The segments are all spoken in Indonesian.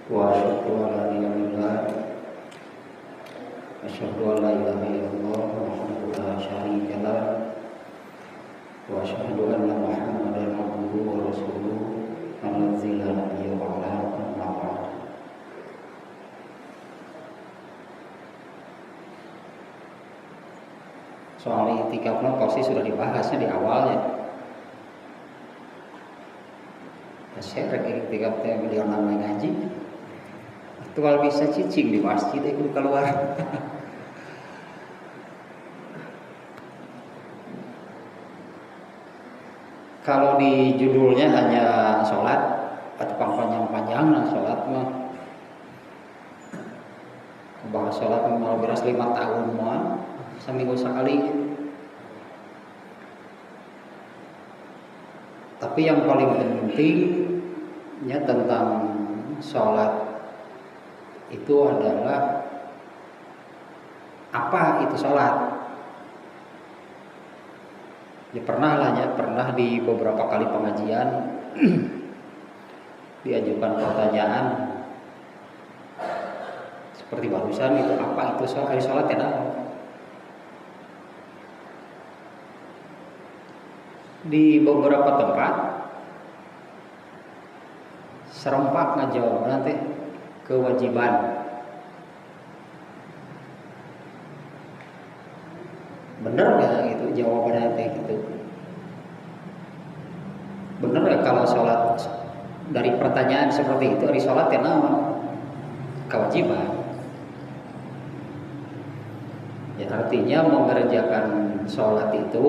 Wa asyhadu an la ilaha illallah asyhadu an la ilaha illallah wahdahu la syarika lah wa asyhadu anna Muhammadan abduhu wa rasuluh allazi la nabiyya ba'dahu amma ba'd. Soal itikafnya pasti sudah dibahasnya di awalnya. Saya rek itikafnya beliau namanya ngaji. Itu kalau bisa cicing di masjid itu keluar. Kalau di judulnya hanya sholat atau panjang-panjang nah sholat mah bahas sholat mau beras 5 tahun mah seminggu sekali. Tapi yang paling pentingnya tentang sholat itu adalah apa itu sholat. Ya pernah di beberapa kali pengajian diajukan pertanyaan seperti barusan itu, apa itu sholat ya? Di beberapa tempat serempak ngejawab nanti kewajiban. Bener gak gitu jawabannya kayak gitu? Bener gak kalau sholat dari pertanyaan seperti itu hari sholat ya nama kewajiban? Ya artinya mengerjakan sholat itu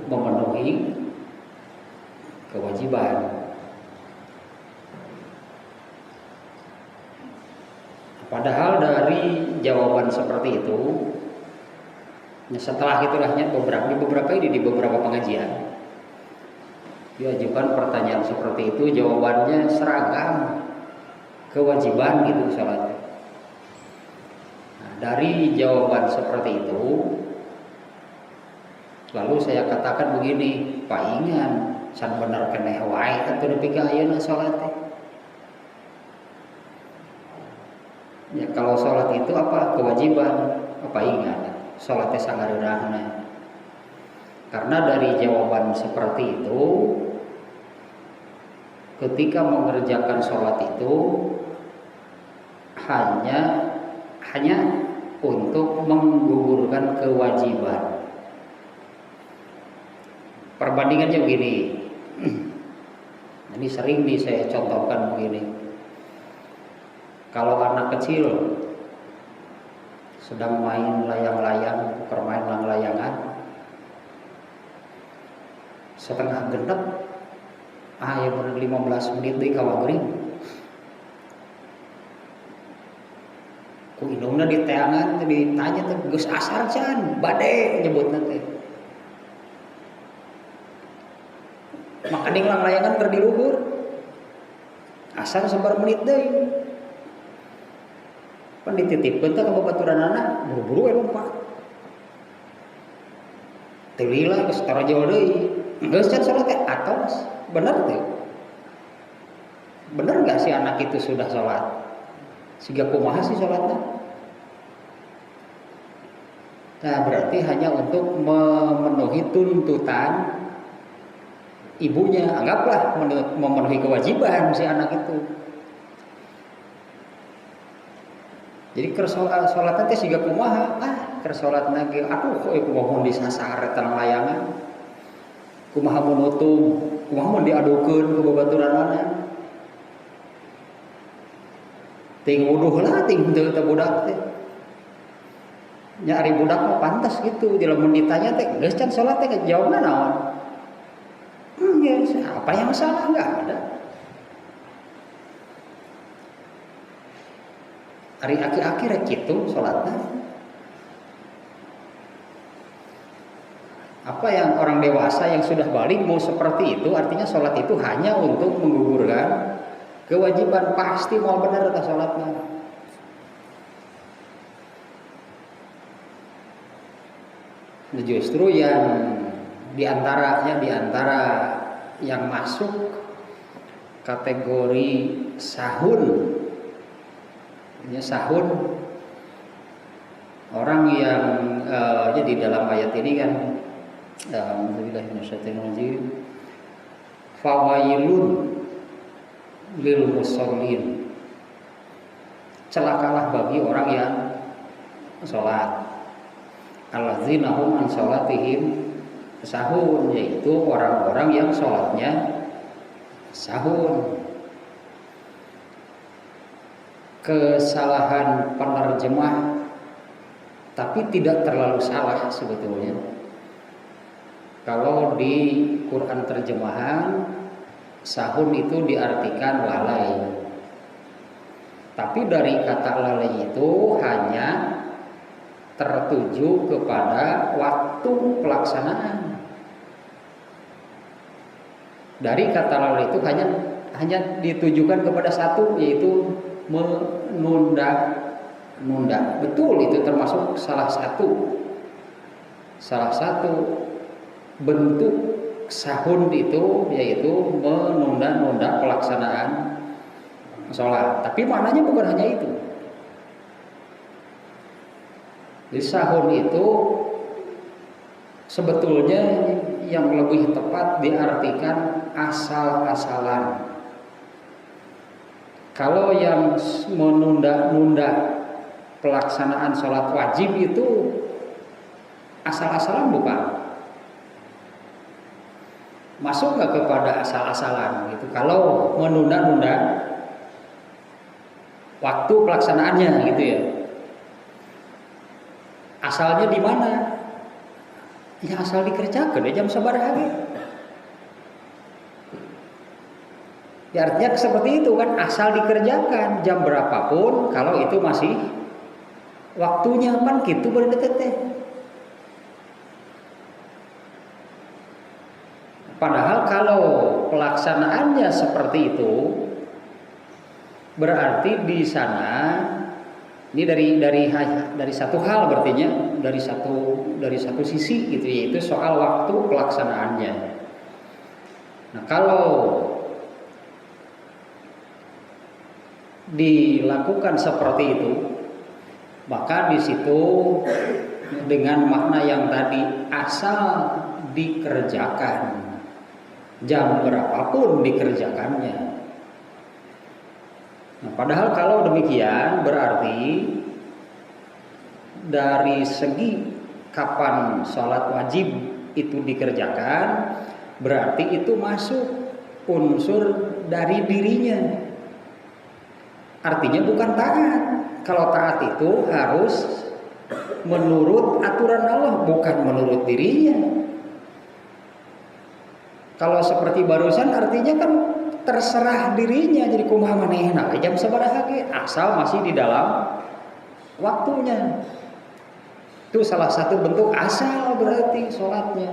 memenuhi kewajiban. Padahal dari jawaban seperti itu, setelah itulahnya di beberapa pengajian diajukan pertanyaan seperti itu, jawabannya seragam kewajiban gitu sholat. Nah, dari jawaban seperti itu, lalu saya katakan begini, Pak Ingan, san bener keneh wae atuh nepi ka ayeuna sholat teh. Ya kalau sholat itu apa? Kewajiban. Apa ingat? Sholatnya sangareurahna. Karena dari jawaban seperti itu, ketika mengerjakan sholat itu hanya untuk menggugurkan kewajiban. Perbandingannya begini. Ini sering saya contohkan begini. Kalau anak kecil sedang main layang-layang, permainan layangan, setengah genep, ya bener 15 menit deui ka maghrib. Ku indungna di teangan ditanya teh geus asar can, bade nyebutna teh. Maka dinglang layangan keur di luhur. Asar sabar menit deui. Pan dititipkeun teh ka babaturanana, buru-buru we lompat. Teu lila geus tarojol deui. Geus can salat teh atos, bener teh. Bener enggak si anak itu sudah salat? Siga kumaha sih salatna? Nah, berarti hanya untuk memenuhi tuntutan ibunya, anggaplah memenuhi kewajiban si anak itu. Jadi keur salatna teh siga kumaha? Keur salatna ge aduh kumaha mun disasar tanang layangan. Kumaha mun nutung, kumaha mun diadukeun ku babaturanana. Ting wuduh lah ting teu budak teh. Nya ari budak mah pantas gitu, lamun ditanya teh geus can salat teh jawabna naon? Ya, apa yang salah? Enggak ada. Ari aki-aki rek kitu salatna. Apa yang orang dewasa yang sudah balik mau seperti itu, artinya salat itu hanya untuk menggugurkan kewajiban, pasti mau bener ta salatna. Nah, justru yang diantara yang masuk kategori sahun Ya, sahun orang yang jadi dalam ayat ini kan fawailun lil musallin, celakalah bagi orang yang sholat, alladzina hum an sholatihim sahun, yaitu orang-orang yang sholatnya sahun. Kesalahan penerjemah, tapi tidak terlalu salah sebetulnya. Kalau di Quran terjemahan, sahun itu diartikan lalai. Tapi dari kata lalai itu hanya tertuju kepada waktu pelaksanaan. Dari kata lalai itu hanya ditujukan kepada satu, yaitu menunda. Betul, itu termasuk salah satu bentuk sahun itu, yaitu menunda-nunda pelaksanaan sholat. Tapi maknanya bukan hanya itu. Di sahun itu sebetulnya yang lebih tepat diartikan asal-asalan. Kalau yang menunda-nunda pelaksanaan sholat wajib itu asal-asalan bukan? Masuk nggak kepada asal-asalan gitu? Kalau menunda-nunda waktu pelaksanaannya gitu ya. Asalnya di mana? Ya asal dikerjakan ya jam sabaraha ge. Ya artinya seperti itu kan, asal dikerjakan jam berapapun kalau itu masih waktunya kan gitu berarti teh. Padahal kalau pelaksanaannya seperti itu, berarti di sana ini dari satu hal, berartinya dari satu sisi gitu, yaitu soal waktu pelaksanaannya. Nah, kalau dilakukan seperti itu, maka di situ dengan makna yang tadi, asal dikerjakan jam berapapun dikerjakannya. Nah, padahal kalau demikian berarti dari segi kapan sholat wajib itu dikerjakan, berarti itu masuk unsur dari dirinya. Artinya bukan taat. Kalau taat itu harus menurut aturan Allah, bukan menurut dirinya. Kalau seperti barusan artinya kan terserah dirinya, jadi kumaha manehna jam sabaraha ge, asal masih di dalam waktunya. Itu salah satu bentuk asal berarti sholatnya.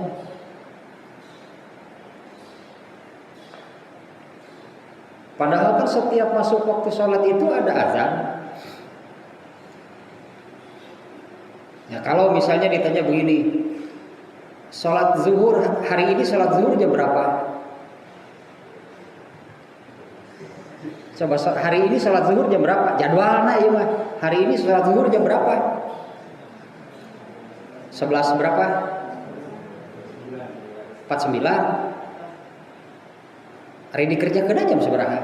Padahal kan setiap masuk waktu sholat itu ada azan. Ya kalau misalnya ditanya begini, sholat zuhur hari ini, sholat zuhur jam berapa? Coba hari ini sholat zuhur jam berapa? Jadwalnya ya mah. Hari ini sholat zuhur jam berapa? 11 berapa? 49. Hari dikerjakan jam seberapa?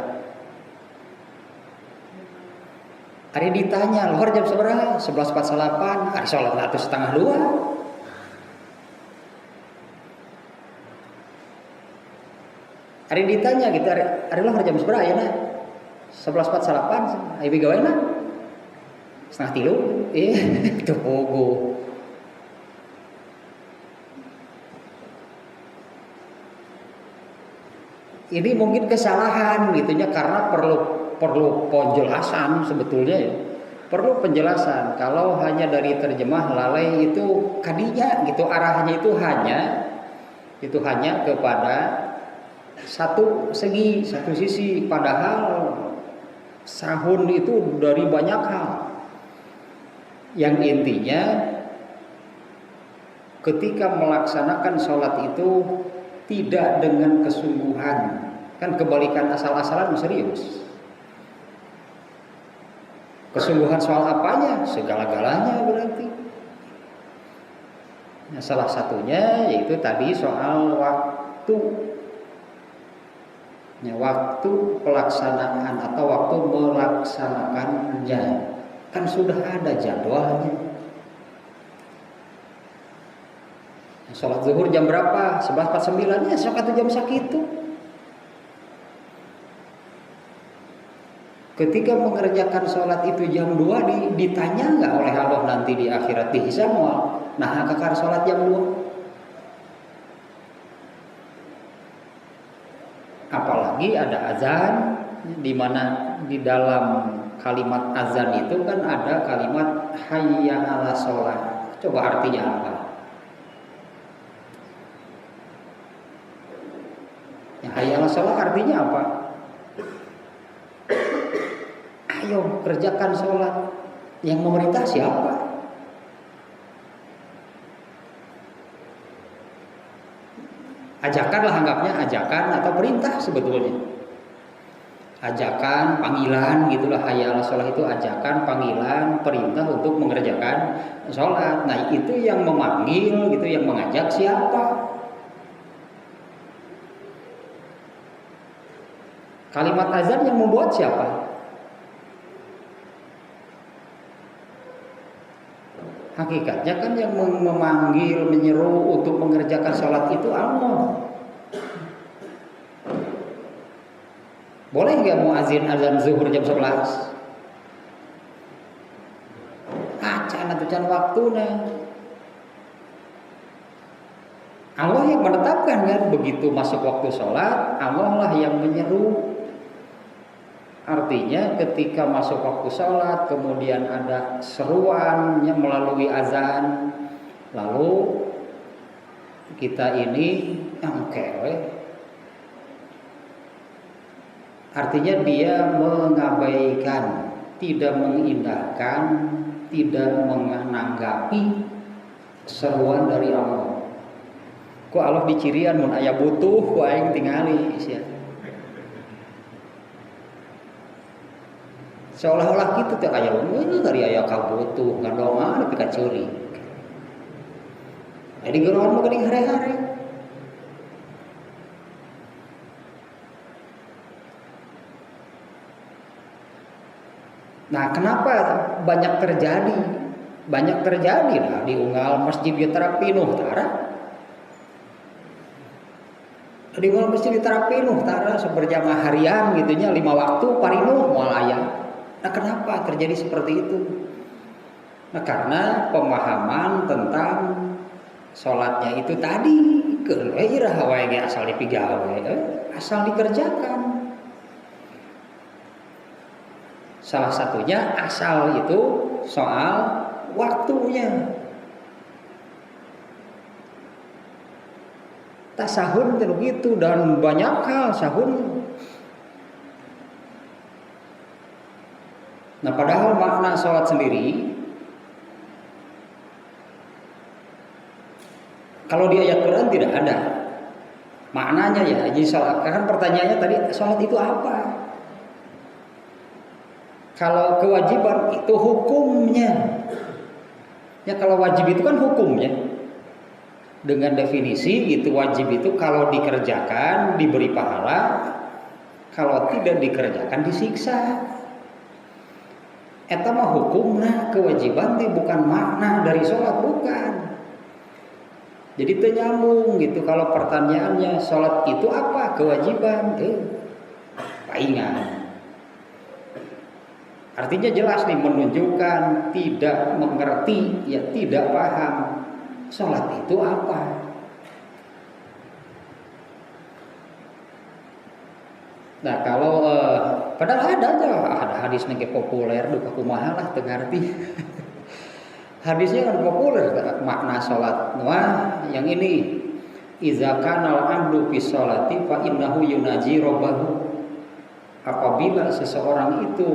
Hari ditanya, lohor jam seberapa? 11.48. Hari sholat atau setengah 2. Hari ditanya gitu, hari lohor jam seberapa ya nak? 11.48. Hari bigawe nak? Setengah 3. Itu pogo. Ini mungkin kesalahan gitunya, karena perlu penjelasan sebetulnya ya. Perlu penjelasan. Kalau hanya dari terjemah lalai itu kadinya gitu, arahnya itu hanya kepada satu segi, satu sisi, padahal sahun itu dari banyak hal. Yang intinya ketika melaksanakan sholat itu tidak dengan kesungguhan, kan kebalikan asal-asalan serius. Kesungguhan soal apanya? Segala-galanya berarti. Nah, salah satunya yaitu tadi soal waktu. Ya, waktu pelaksanaan atau waktu melaksanakannya. Kan sudah ada jadwalnya. Sholat zuhur jam berapa? 11.49 ya satu jam sakitu. Ketika mengerjakan sholat itu jam 2 ditanya nggak oleh Allah nanti di akhirat dihisab moal. Nah, kakar sholat jam 2. Apalagi ada azan, di mana di dalam kalimat azan itu kan ada kalimat hayya 'ala sholat. Coba artinya apa? Ya, hayya 'ala sholat artinya apa? Ayo kerjakan sholat. Yang memerintah siapa? Ajakan lah, anggapnya ajakan atau perintah sebetulnya. Ajakan, panggilan gitulah. Hayya 'ala sholat itu ajakan, panggilan, perintah untuk mengerjakan sholat. Nah itu yang memanggil, gitu, yang mengajak siapa? Kalimat azan yang membuat siapa? Hakikatnya kan yang memanggil, menyeru untuk mengerjakan sholat itu Allah. Boleh nggak mau azan zuhur jam 11? Acan atau can waktunya. Allah yang menetapkan kan, begitu masuk waktu sholat, Allah lah yang menyeru. Artinya ketika masuk waktu sholat, kemudian ada seruannya melalui azan, lalu kita ini artinya dia mengabaikan, tidak mengindahkan, tidak menanggapi seruan dari Allah. Ku Allah dicirian mun aya butuh ku aing tingali sia. Seolah-olah gitu teh aya mun dari aya kabutuh ngadonga nepi ka ceurik. Jadi gerohan mah geuning hare-hare. Nah, kenapa banyak terjadi? Banyak terjadi lah di unggal masjid diterapi nuh tara. Di unggal masjid diterapi nuh tara seberjamaah harian gitunya 5 waktu parinuh moal aya. Nah, kenapa terjadi seperti itu? Nah, karena pemahaman tentang sholatnya itu tadi iraha wae ge asal dipigawe, asal dikerjakan. Salah satunya asal itu soal waktunya. Tasahun itu begitu dan banyak hal sahun. Nah, padahal makna sholat sendiri kalau di ayat Quran tidak ada maknanya ya. Jadi sholat, kan pertanyaannya tadi sholat itu apa? Kalau kewajiban itu hukumnya. Ya kalau wajib itu kan hukumnya. Dengan definisi itu wajib itu kalau dikerjakan diberi pahala, kalau tidak dikerjakan disiksa. Eta mah hukumna, kewajiban teh bukan makna dari sholat, bukan. Jadi teu nyambung gitu. Kalau pertanyaannya sholat itu apa? Kewajiban, paingan. Artinya jelas nih, menunjukkan tidak mengerti, ya tidak paham sholat itu apa. Nah kalau padahal ada hadis nege populer duka kumaha lah teu ngarti. Hadisnya kan populer makna sholat. Wah yang ini iza kanal abdu fi sholati fa innahu yunaji rabbahu. Apabila seseorang itu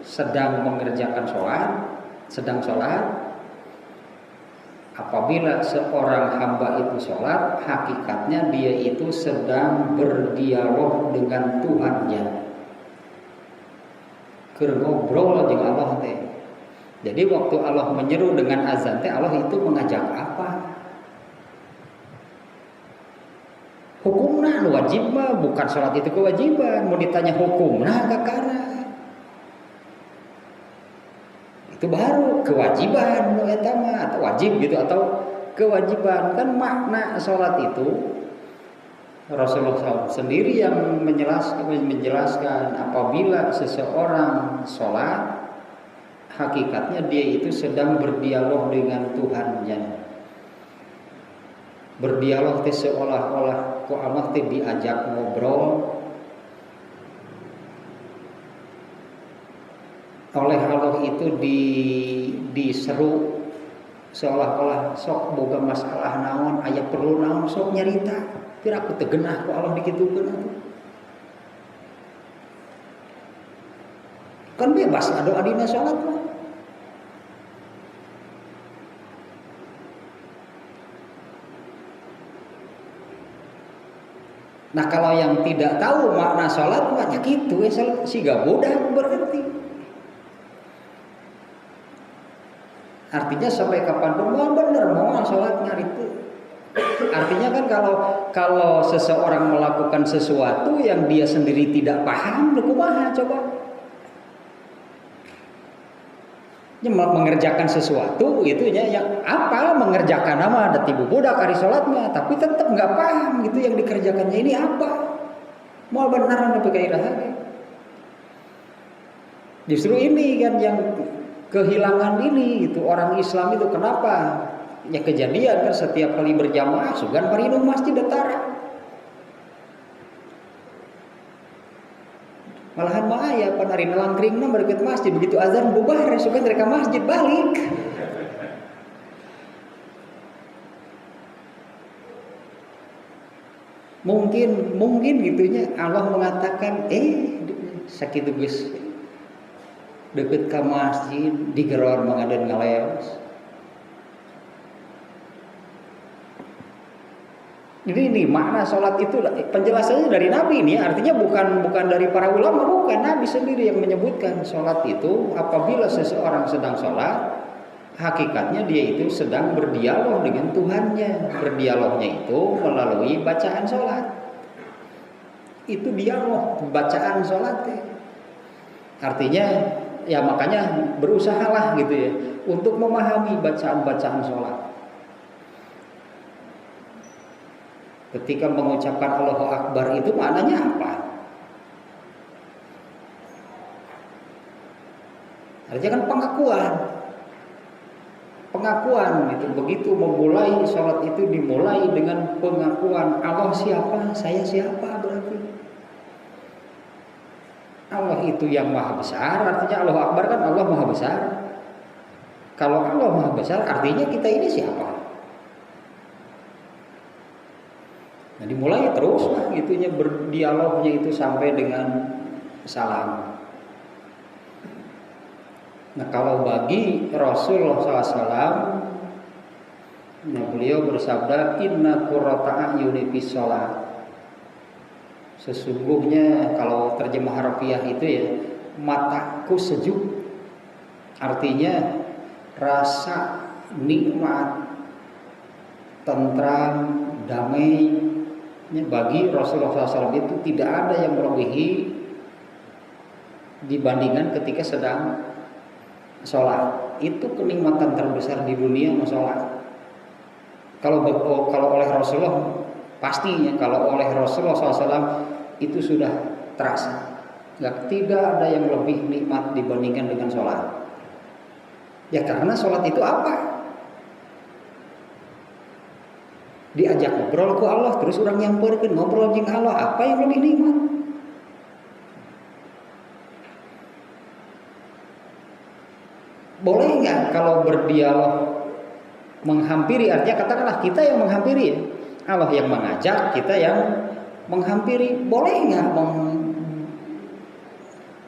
sedang mengerjakan sholat, sedang sholat, apabila seorang hamba itu sholat, hakikatnya dia itu sedang berdialog dengan Tuhannya. keur ngobrol jeung Allah teh. Jadi waktu Allah menyeru dengan azan teh, Allah itu mengajak apa? Hukumna nu wajib mah bukan salat itu kewajiban, mau ditanya hukumna kakara. Itu baru kewajiban nu eta mah atau wajib gitu atau kewajiban. Kan makna salat itu Rasulullah SAW sendiri yang menjelaskan apabila seseorang sholat, hakikatnya dia itu sedang berdialog dengan Tuhannya. Berdialog teh seolah-olah ku Allah teh diajak ngobrol oleh Allah itu diseru seolah-olah sok boga masalah naon aya perlu naon sok nyarita. Kira aku tegenah ku Allah dikitukeun atuh. Kan bebas ado adina salat mah. Nah kalau yang tidak tahu makna salat mah nya kitu we salat siga bodah berarti. Artinya sampai kapan pun mau bener mau salat ngaritu. Artinya kan kalau seseorang melakukan sesuatu yang dia sendiri tidak paham, kumaha coba? Ya, mengerjakan sesuatu itu ya yang apa mengerjakan nama ada tibu budak hari sholatnya, tapi tetap nggak paham gitu yang dikerjakannya ini apa? Mau benar apa kayak justru ini kan yang kehilangan ini gitu orang Islam itu kenapa? Ya kejadian kan setiap kali berjamaah sugan parinung masjid datara. Malahan mah aya pan ari langkringna bereket masjid begitu azan bubar sugan mereka masjid balik. Mungkin gitunya Allah mengatakan sakitu geus deket ka masjid digeror mangadeun ngaleos. Ini makna sholat itu penjelasannya dari Nabi ini, artinya bukan dari para ulama, bukan Nabi sendiri yang menyebutkan sholat itu apabila seseorang sedang sholat, hakikatnya dia itu sedang berdialog dengan Tuhannya. Berdialognya itu melalui bacaan sholat. Itu dialog bacaan sholat. Artinya ya makanya berusahalah gitu ya untuk memahami bacaan-bacaan sholat. Ketika mengucapkan Allahu Akbar itu maknanya apa? Artinya kan pengakuan gitu. Begitu memulai sholat itu dimulai dengan pengakuan Allah siapa, saya siapa berarti. Allah itu yang maha besar, artinya Allahu Akbar kan Allah maha besar. Kalau Allah maha besar artinya kita ini siapa? Nah, dimulai terus lah gitunya berdialognya itu sampai dengan salam. Nah kalau bagi Rasulullah SAW, nah beliau bersabda inna qurrata a'yuni fis shalah. Sesungguhnya kalau terjemah harfiah itu ya mataku sejuk. Artinya rasa nikmat, tentram, damai bagi Rasulullah SAW itu tidak ada yang melebihi dibandingkan ketika sedang sholat. Itu kenikmatan terbesar di dunia sholat. Kalau oleh Rasulullah pastinya kalau oleh Rasulullah SAW itu sudah terasa. Tidak ada yang lebih nikmat dibandingkan dengan sholat. Ya karena sholat itu apa? Diajak ngobrol ku Allah terus orang nyamperkeun ngobrol jeung Allah, apa yang lebih nikmat? Boleh nggak kalau berdialog menghampiri, artinya katakanlah kita yang menghampiri ya, Allah yang mengajak, kita yang menghampiri, boleh nggak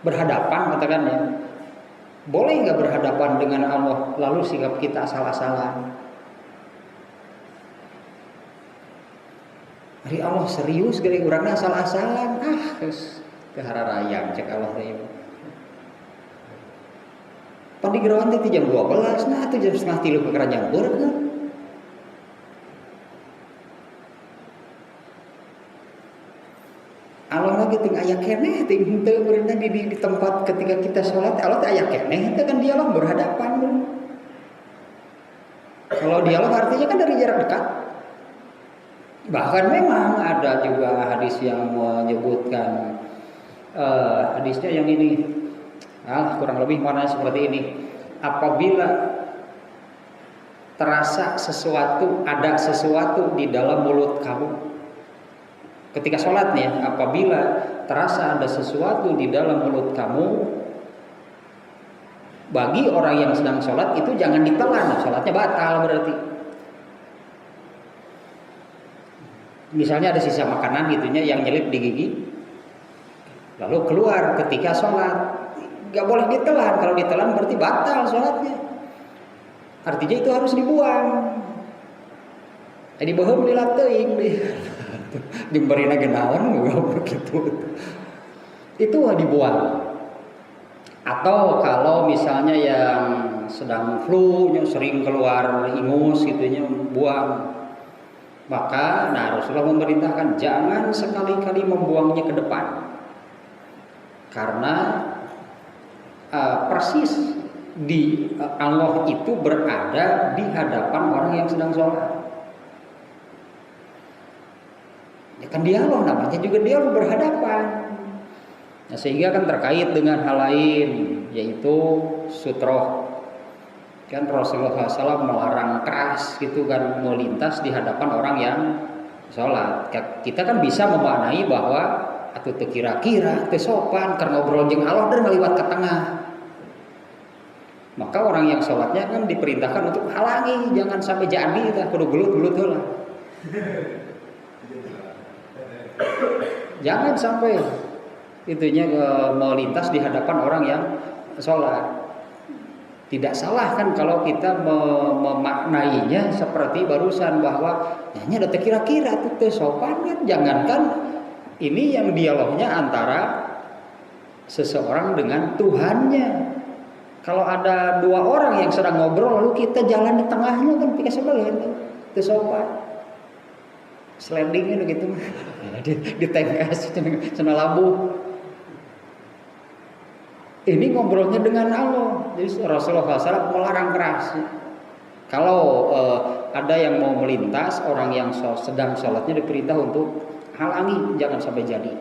berhadapan katakan ya? Boleh nggak berhadapan dengan Allah lalu sikap kita asal-asalan? Hari Allah serius gari urangna asal-asalan terus kehararayang cek Allah teh. Pan digerawan teh jam 12, nah itu jam setengah 3 ke nyamper kan. Allah lagi ting aya keneh ting henteu beureunan di tempat ketika kita sholat Allah teh aya keneh teh kan dialog berhadapan. Kalau dialog artinya kan dari jarak dekat. Bahkan memang ada juga hadis yang menyebutkan hadisnya yang ini kurang lebih maknanya seperti ini. Apabila terasa sesuatu, ada sesuatu di dalam mulut kamu ketika sholat nih, apabila terasa ada sesuatu di dalam mulut kamu, bagi orang yang sedang sholat itu jangan ditelan, sholatnya batal berarti. Misalnya ada sisa makanan gitunya yang nyelip di gigi, lalu keluar ketika sholat, gak boleh ditelan. Kalau ditelan berarti batal sholatnya. Artinya itu harus dibuang. Jadi bohong lila teuing dimberina genawan begitu. Itu dibuang. Atau kalau misalnya yang sedang flu, yang sering keluar ingus gitunya buang. Maka Rasulullah memerintahkan jangan sekali-kali membuangnya ke depan. Karena persis di Allah itu berada di hadapan orang yang sedang sholat. Ya kan dialog, namanya juga dialog berhadapan. Nah, sehingga kan terkait dengan hal lain, yaitu sutroh. Kan Rasulullah SAW melarang keras gitu kan melintas di hadapan orang yang sholat. Kita kan bisa memaknai bahwa atuh teu kira-kira teu sopan keur ngobrol jeung Allah dan ngaliwat ke tengah. Maka orang yang sholatnya kan diperintahkan untuk halangi, jangan sampai jadi tah kudu gelut-gelut heula. Jangan sampai itunya melintas di hadapan orang yang sholat. Tidak salah kan kalau kita memaknainya seperti barusan bahwa nyanyi ada kira-kira itu sopan kan. Jangankan ini yang dialognya antara seseorang dengan Tuhannya. Kalau ada dua orang yang sedang ngobrol lalu kita jalan di tengahnya kan pikir sebelah itu sopan. Slidingnya gitu di tengkas cenah labuh. Ini ngobrolnya dengan Allah. Jadi Rasulullah SAW melarang keras. Kalau ada yang mau melintas, orang yang sedang sholatnya diperintah untuk halangi, jangan sampai jadi.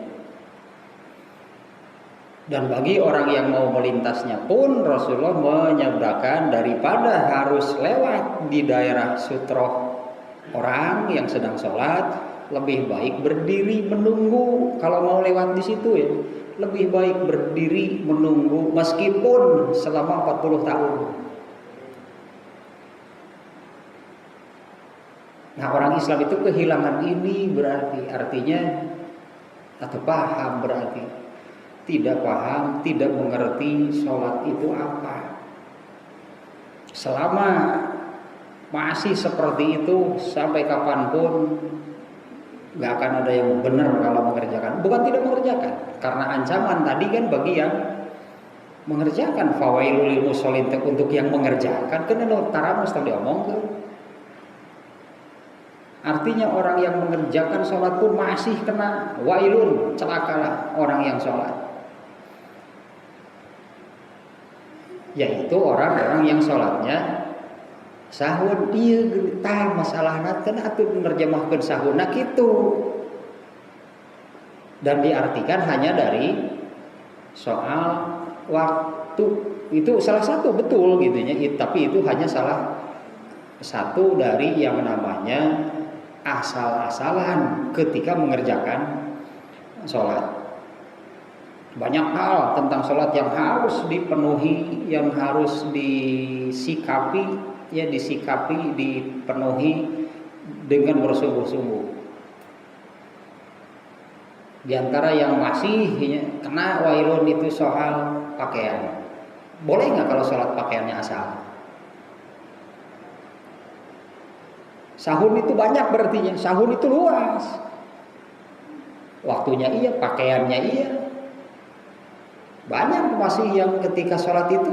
Dan bagi orang yang mau melintasnya pun Rasulullah menyabdakan daripada harus lewat di daerah sutroh orang yang sedang sholat, lebih baik berdiri menunggu. Kalau mau lewat di situ ya, lebih baik berdiri menunggu meskipun selama 40 tahun. Nah, orang Islam itu kehilangan ini berarti artinya atau paham berarti tidak paham, tidak mengerti sholat itu apa. Selama masih seperti itu sampai kapanpun nggak akan ada yang benar kalau mengerjakan. Bukan tidak mengerjakan, karena ancaman tadi kan bagi yang mengerjakan. Fawailul lil musholin untuk yang mengerjakan kan tara mesti diomongkeun. Artinya orang yang mengerjakan sholat pun masih kena wailun, celakalah orang yang sholat. Yaitu orang-orang yang sholatnya sahun ieu tah masalahna teh atuh nerjemahkeun sahunna kitu. Dan diartikan hanya dari soal waktu. Itu salah satu betul gitu ya, tapi itu hanya salah satu dari yang namanya asal-asalan ketika mengerjakan sholat. Banyak hal tentang sholat yang harus dipenuhi, yang harus disikapi, dipenuhi dengan bersungguh-sungguh. Di antara yang masih kena wailun itu soal pakaian. Boleh nggak kalau sholat pakaiannya asal? Sahun itu banyak berarti, sahun itu luas. Waktunya iya, pakaiannya iya. Banyak masih yang ketika sholat itu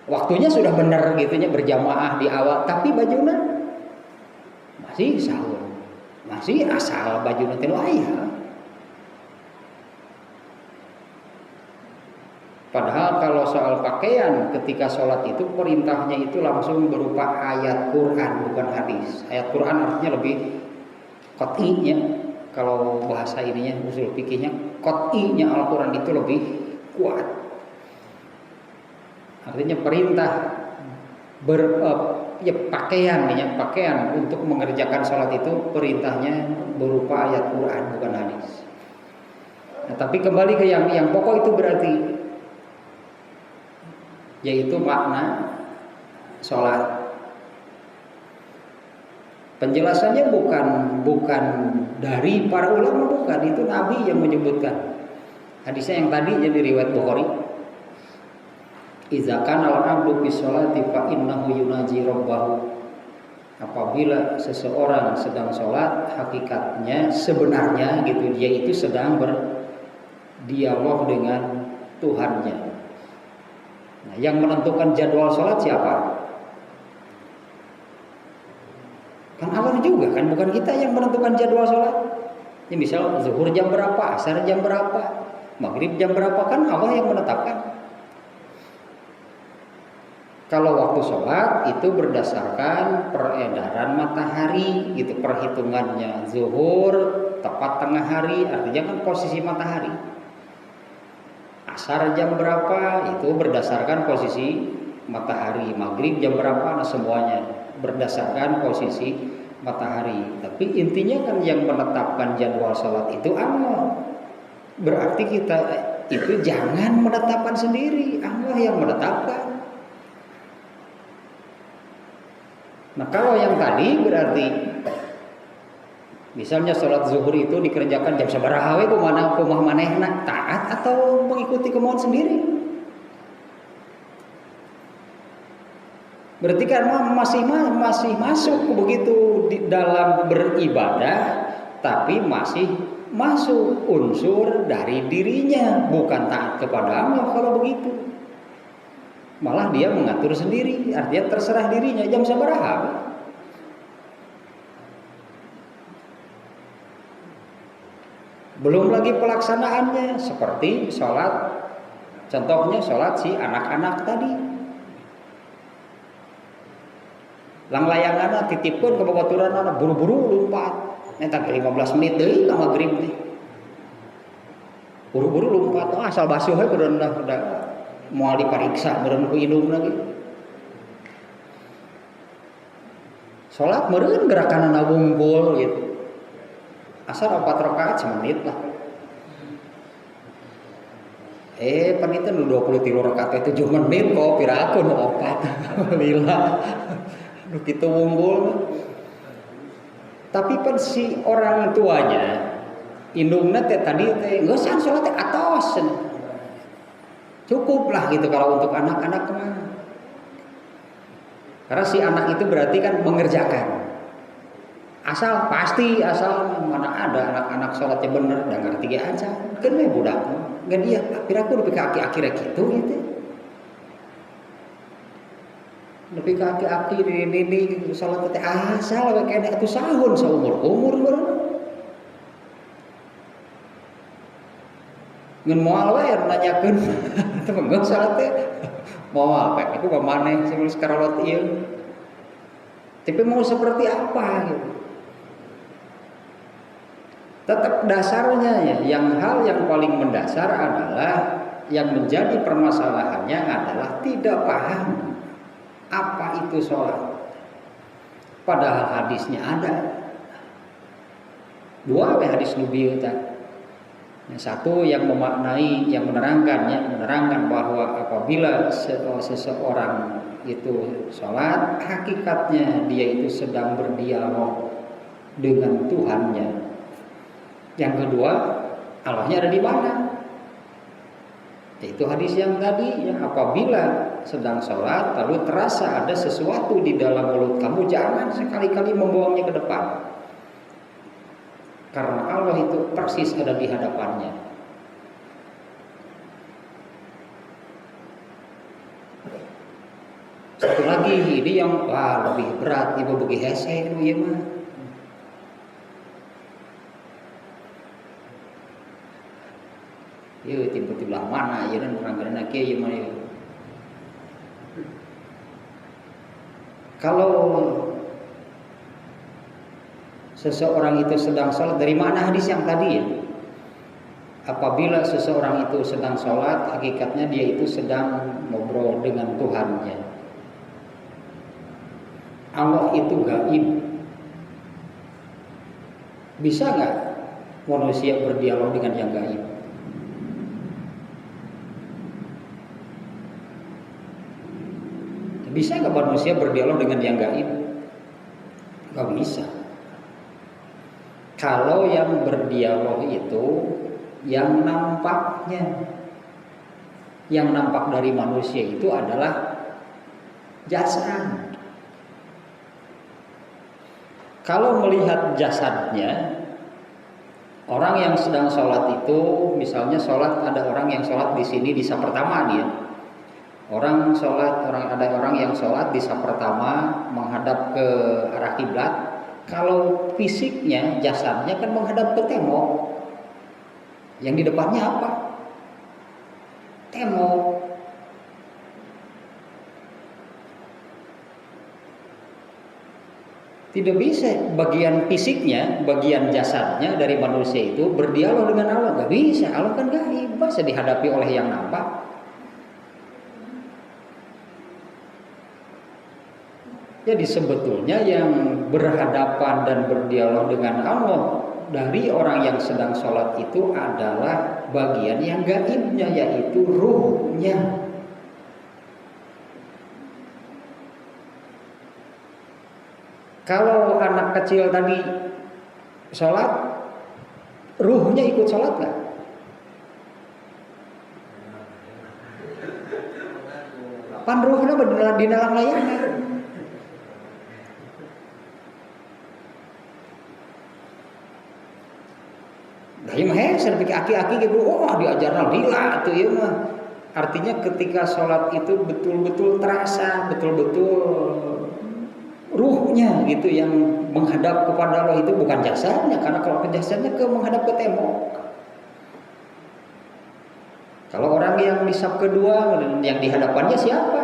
waktunya sudah benar gitunya berjamaah di awal, tapi bajuna masih sahur, masih asal bajuna teh aya. Padahal kalau soal pakaian ketika sholat itu perintahnya itu langsung berupa ayat Quran bukan hadis. Ayat Quran artinya lebih qat'iynya, kalau bahasa ininya usul fikihnya qat'iynya Al-Quran itu lebih kuat. Artinya perintah pakaian untuk mengerjakan sholat itu perintahnya berupa ayat Quran bukan hadis. Nah, tapi kembali ke yang pokok itu berarti yaitu makna sholat. Penjelasannya bukan dari para ulama, bukan, itu Nabi yang menyebutkan. Hadisnya yang tadi jadi riwayat Bukhari. Idza kana al-'abdu fi sholati fa innahu yunaji rabbahu. Apabila seseorang sedang sholat, hakikatnya sebenarnya gitu dia itu sedang berdialog dengan Tuhannya. Nah, yang menentukan jadwal sholat siapa? Kan Allah juga kan, bukan kita yang menentukan jadwal sholat. Ya misal zuhur jam berapa, asar jam berapa, maghrib jam berapa, kan Allah yang menetapkan. Kalau waktu sholat itu berdasarkan peredaran matahari gitu, perhitungannya zuhur tepat tengah hari, artinya kan posisi matahari. Asar jam berapa itu berdasarkan posisi matahari, maghrib jam berapa, nah semuanya berdasarkan posisi matahari. Tapi intinya kan yang menetapkan jadwal sholat itu Allah. Berarti kita itu jangan menetapkan sendiri, Allah yang menetapkan. Nah kalau yang tadi berarti misalnya sholat zuhur itu dikerjakan jam sabaraha we kumaha manehna, taat atau mengikuti kemauan sendiri? Berarti kan masih masuk begitu di dalam beribadah, tapi masih masuk unsur dari dirinya, bukan taat kepada Allah kalau begitu. Malah dia mengatur sendiri, artinya terserah dirinya jam sabaraha. Belum lagi pelaksanaannya seperti sholat, contohnya sholat si anak-anak tadi. Lang layangan titipkan ke babaturan anak buru-buru lompat. Entah ke 15 menit deui ka magrib teh. Buru-buru lompat, asal basuh we udah moal dipariksa beureun ku indung lagi. Sholat meureun gerakanna wungkul gitu. Asar 4 rakaat semenit lah. Panita nu 23 rakaat 7 menit kok pirakeun 4. Lila. Nu kitu wunggul. Tapi pan si orang tuanya indungna teh tadi teh geus salat teh atos. Cukup lah gitu kalau untuk anak-anak mah. Karena si anak itu berarti kan mengerjakan. Asal mana ada anak-anak sholatnya bener dan ngerti aja. Kan we budak mah. Gan dia piraku nepi ka aki-aki kitu gitu. Nepi ka aki-aki di sholat teh asal we kene atuh sahun saumur-umur meureun. Ngan moal we nanyakeun teu mah salat teh moal pek aku pamaneh sing geus karolot ieu. Tapi mau seperti apa gitu. Tetap dasarnya ya, hal yang paling mendasar adalah yang menjadi permasalahannya adalah tidak paham apa itu sholat. Padahal hadisnya ada. Dua hadis nubieu tadi. Yang satu yang memaknai, yang menerangkan bahwa apabila seseorang itu sholat, hakikatnya dia itu sedang berdialog dengan Tuhannya. Yang kedua, Allahnya ada di mana? Itu hadis yang tadi, yang apabila sedang sholat lalu terasa ada sesuatu di dalam mulut kamu, jangan sekali-kali membuangnya ke depan. Karena Allah itu persis ada di hadapannya. lagi ini yang lebih berat, ibu bagi hese nu ieu mah. Ieu tiba-tiba mana ieu dan urang-urangna kieu ieu mah. Kalau seseorang itu sedang sholat, dari mana hadis yang tadi ya? Apabila seseorang itu sedang sholat, hakikatnya dia itu sedang ngobrol dengan Tuhannya. Allah itu gaib. Bisa nggak manusia berdialog dengan yang gaib? Bisa nggak manusia berdialog dengan yang gaib? Nggak bisa. Kalau yang berdialog itu yang nampaknya, yang nampak dari manusia itu adalah jasad. Kalau melihat jasadnya, orang yang sedang sholat itu, misalnya sholat, ada orang yang sholat di sini di saf pertama dia. Orang sholat, ada orang yang sholat di saf pertama menghadap ke arah kiblat. Kalau fisiknya, jasadnya kan menghadap ke tembok. Yang di depannya apa? Tembok. Tidak bisa bagian fisiknya, bagian jasadnya dari manusia itu berdialog dengan Allah. Gak bisa, Allah kan gaib, bisa dihadapi oleh yang nampak. Jadi sebetulnya yang berhadapan dan berdialog dengan Allah dari orang yang sedang sholat itu adalah bagian yang gaibnya, yaitu ruhnya. Kalau anak kecil tadi sholat, ruhnya ikut sholat gak? Pan ruhnya di dalam layangan. Dari mah sampai aki-aki gitu, diajarna lila tuh ya mah. Artinya ketika sholat itu betul-betul terasa, betul-betul ruhnya gitu yang menghadap kepada Allah, itu bukan jasadnya, karena kalau jasadnya menghadap ke tembok. Kalau orang yang di saf kedua, yang di hadapannya siapa?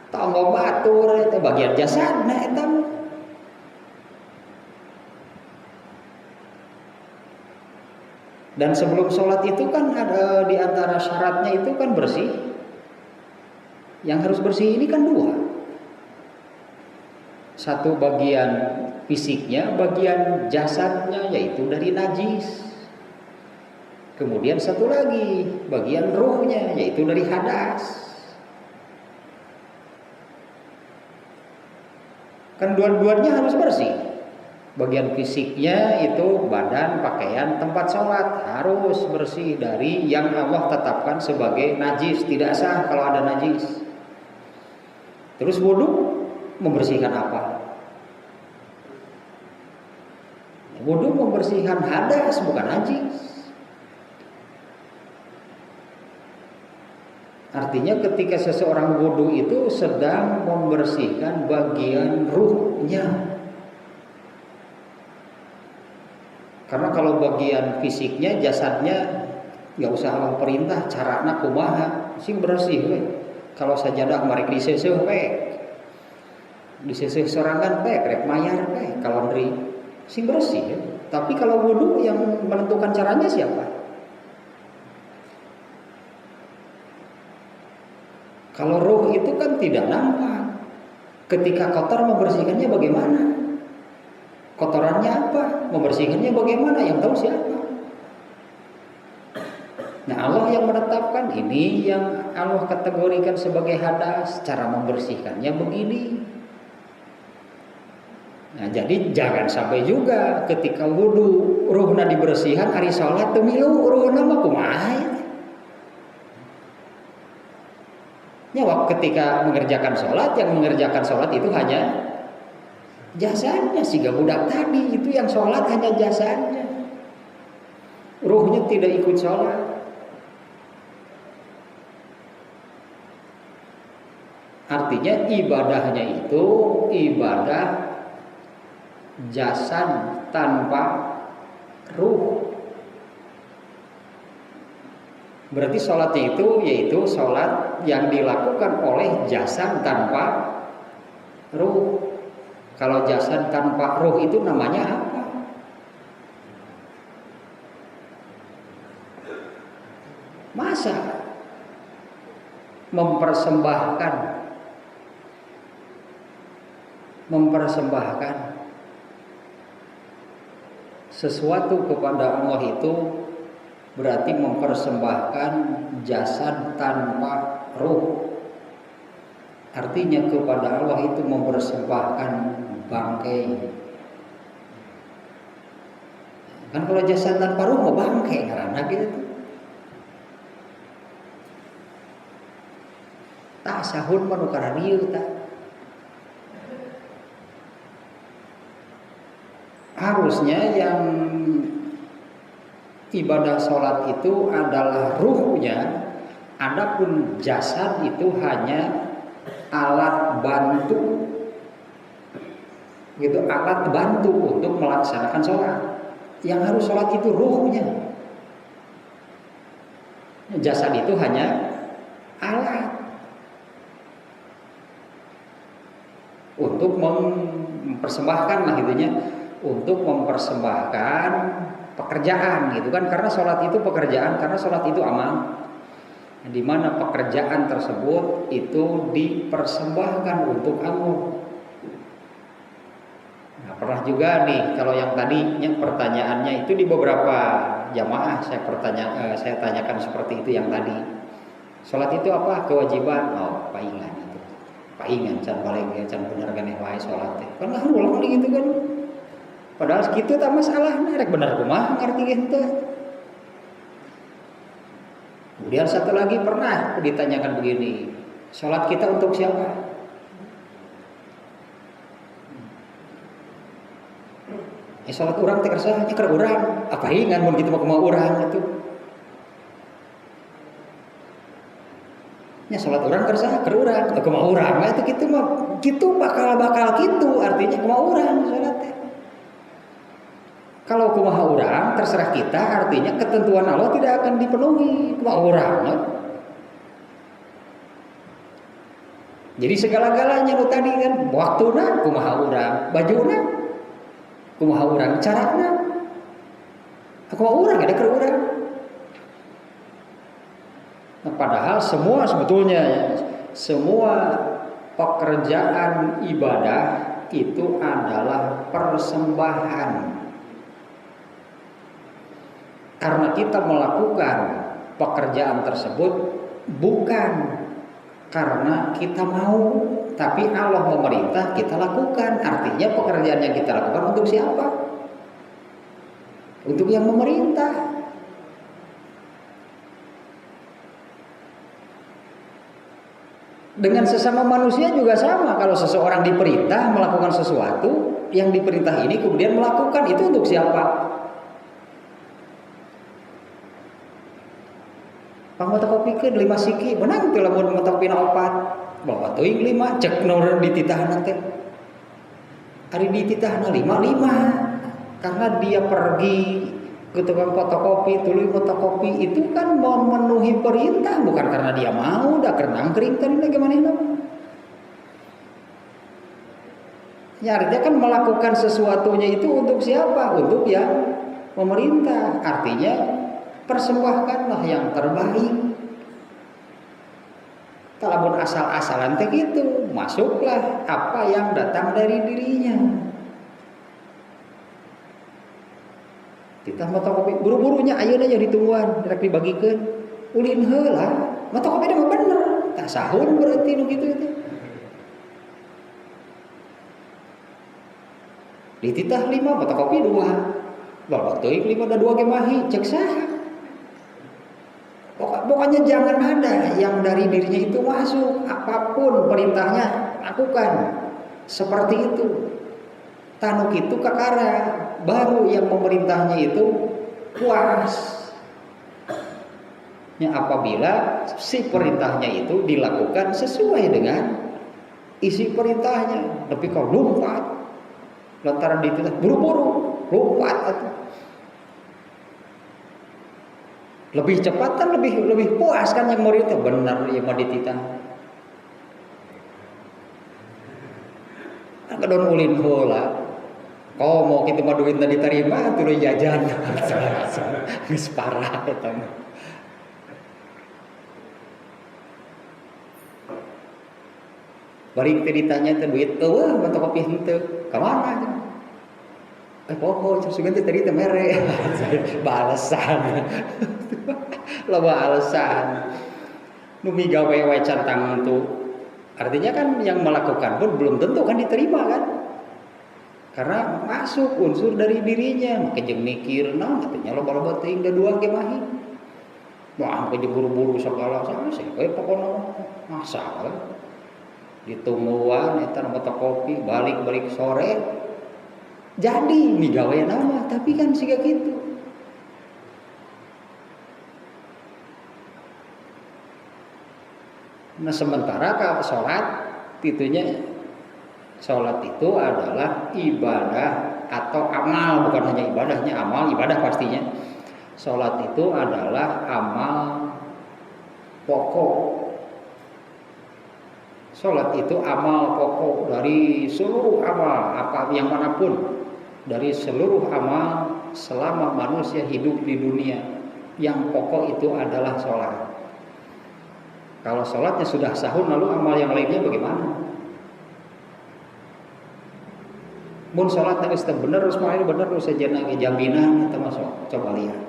Tonggo batur, itu bagian jasadnya itu. Dan sebelum sholat itu kan ada di antara syaratnya itu kan bersih. Yang harus bersih ini kan dua. Satu bagian fisiknya, bagian jasadnya yaitu dari najis. Kemudian satu lagi bagian ruhnya yaitu dari hadas. Kan dua-duanya harus bersih. Bagian fisiknya itu badan, pakaian, tempat sholat harus bersih dari yang Allah tetapkan sebagai najis, tidak sah kalau ada najis. Terus wudu membersihkan apa? Wudu membersihkan hadas, bukan najis. Artinya ketika seseorang wudu itu sedang membersihkan bagian ruhnya. Karena kalau bagian fisiknya, jasadnya nggak usah Allah perintah, carana kumaha, sing bersih we. Kalau sajadah marek diseseuh we. Diseseuh sorangan we, rek mayar we, kalondri sing bersih ya. Tapi kalau wudu yang menentukan caranya siapa? Kalau ruh itu kan tidak nampak. Ketika kotor membersihkannya bagaimana? Kotorannya apa? Membersihkannya bagaimana? Yang tahu siapa? Nah, Allah yang menetapkan ini, yang Allah kategorikan sebagai hadas, cara membersihkannya begini. Nah, jadi jangan sampai juga ketika wudu ruhna dibersihan hari sholat teu milu ruhna mah kumaha ya? Nyawa ketika mengerjakan sholat, yang mengerjakan sholat itu hanya jasadnya, sehingga budak tadi itu yang sholat hanya jasadnya, ruhnya tidak ikut sholat. Artinya ibadahnya itu ibadah jasad tanpa ruh. Berarti sholatnya itu yaitu sholat yang dilakukan oleh jasad tanpa ruh. Kalau jasad tanpa ruh itu namanya apa? Masa mempersembahkan sesuatu kepada Allah itu berarti mempersembahkan jasad tanpa ruh. Artinya kepada Allah itu mempersembahkan bangkai. Kan kalau jasad tanpa ruh mau bangkai karena gitu. Tak sahun manukara dieu tak. Harusnya yang ibadah sholat itu adalah ruhnya, adapun jasad itu hanya alat bantu, gitu, alat bantu untuk melaksanakan sholat. Yang harus sholat itu ruhnya. Jasad itu hanya alat untuk mempersembahkan lah gitunya, untuk mempersembahkan pekerjaan gitu kan, karena sholat itu pekerjaan, karena sholat itu amal, di mana pekerjaan tersebut itu dipersembahkan untuk Allah. Nah, pernah juga nih kalau yang tadinya pertanyaannya itu di beberapa jamaah saya tanyakan seperti itu yang tadi. Sholat itu apa? Kewajiban. Oh, paingan itu. Paingan can paling can bener kan wae sholat teh. Kan ulang gitu kan. Padahal segitu tak masalah, rek bener kumaha ngarti gitu. Kemudian satu lagi pernah ditanyakan begini, sholat kita untuk siapa? Sholat urang teh kersa keur urang, apa ingan mun kitu mah kumaha urang itu. Nya sholat urang kersa keur urang, kumaha urang itu kitu mah kitu bakal kitu, artinya kumaha urang sholat teh. Kalau kumaha urang terserah kita, artinya ketentuan Allah tidak akan dipenuhi. Kumaha urang. Jadi segala-galanya lu tadi kan, waktuna kumaha urang, bajuna kumaha urang, carana kumaha urang ada keur urang. Nah, padahal sebetulnya semua pekerjaan ibadah itu adalah persembahan. Karena kita melakukan pekerjaan tersebut bukan karena kita mau, tapi Allah memerintah kita lakukan. Artinya pekerjaan yang kita lakukan untuk siapa? Untuk yang memerintah. Dengan sesama manusia juga sama. Kalau seseorang diperintah melakukan sesuatu, yang diperintah ini kemudian melakukan, itu untuk siapa? Pangmata kopi ke 5 siki, menang teh lamun mata kopi na 4. Bawa teuing 5, cek nomor dititahna teh. Ari dititahna 5. Karena dia pergi ke tukang fotokopi, tuluy fotokopi itu kan memenuhi perintah, bukan karena dia mau, da keur nangkring tadi bagaimana. Ya artinya kan melakukan sesuatunya itu untuk siapa? Untuk yang memerintah. Artinya persembahkanlah yang terbaik. Kalau asal-asalan teh gitu, masuklah apa yang datang dari dirinya. Kita mata kopi buru-burunya ayeuna nya ditungguan, rek dibagikeun. Ulin heula, mata kopi mah bener. Tak sahun berarti nu kitu teh. Dititah 5, mata kopi 2. Bawa teuing 5 da 2 ge mahi, cek saha. Pokoknya jangan ada yang dari dirinya itu masuk, apapun perintahnya lakukan. Seperti itu. Tanuk itu kakara, baru yang memerintahnya itu puas. Ya, apabila si perintahnya itu dilakukan sesuai dengan isi perintahnya, tapi kalau lompat lantaran di itu buru-buru lompat atuh. Lebih cepat kan lebih puas kan yang murid itu benar yang mau dititah. Kadon ulin heula. Kau mau kita mah duit tadi diterima tuluy jajan. Geus parah eta mah. Balik teh ditanya teh duit eueuh bentuk kopi henteu. Ka mana cenah? Poho sugan teh tadi teh mere. Balesan. Loba alasan. Nu migawe wae cantang tu. Artinya kan yang melakukan pun belum tentu kan diterima kan? Karena masuk unsur dari dirinya, maka jeung mikir naon katanya loba-loba teuing da dua ge mahi. Wah, ke buru-buru segala sih we pokona masalah. Ditungguan eta na mata kopi balik sore. Jadi migawe nama tapi kan siga kitu. Nah sementara kalau sholat itunya sholat itu adalah ibadah atau amal, bukan hanya ibadahnya, amal ibadah pastinya. Sholat itu adalah amal pokok. Sholat itu amal pokok dari seluruh amal apa yang manapun, dari seluruh amal selama manusia hidup di dunia, yang pokok itu adalah sholat. Kalau sholatnya sudah sahun, lalu amal yang lainnya bagaimana? Mun sholatnya geus teu bener, semuanya bener, nu sejenna ge jaminan eta mah coba lihat.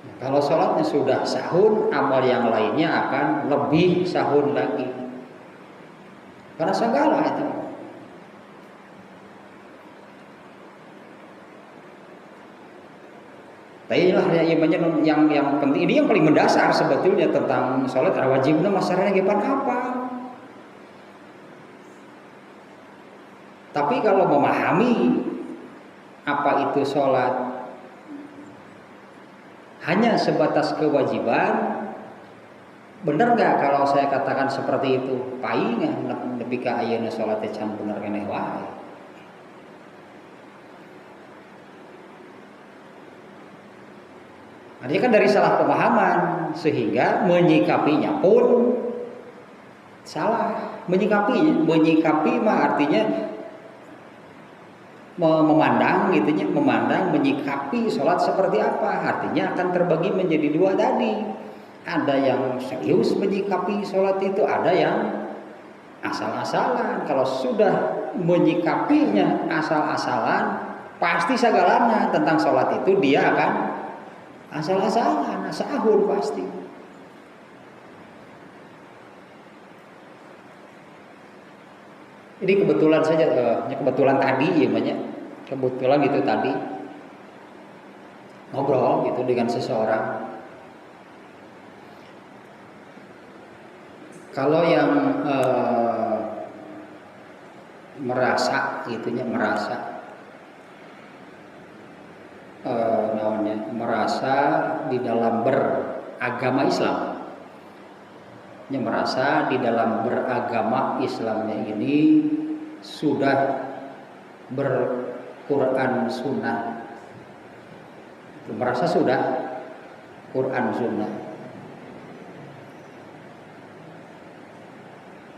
Nah, kalau sholatnya sudah sahun, amal yang lainnya akan lebih sahun lagi. Karena segala itu. Tapi lah yang penting ini yang paling mendasar sebetulnya tentang sholat wajibnya masalahnya gimana apa. Tapi kalau memahami apa itu sholat hanya sebatas kewajiban, benar nggak kalau saya katakan seperti itu? Paingan lebih ke ayeuna sholat can bener keneh wae. Artinya kan dari salah pemahaman sehingga menyikapinya pun salah. Menyikapi mah artinya memandang gitunya, menyikapi sholat seperti apa. Artinya akan terbagi menjadi dua tadi. Ada yang serius menyikapi sholat itu, ada yang asal-asalan. Kalau sudah menyikapinya asal-asalan, pasti segalanya tentang sholat itu dia akan asal-asalan, sahur pasti. Ini kebetulan saja, kebetulan tadi ya banyak, kebetulan gitu tadi ngobrol gitu dengan seseorang. Kalau yang merasa gitunya, merasa di dalam beragama Islam, merasa di dalam beragama Islamnya ini sudah berQuran Sunnah, merasa sudah Quran Sunnah.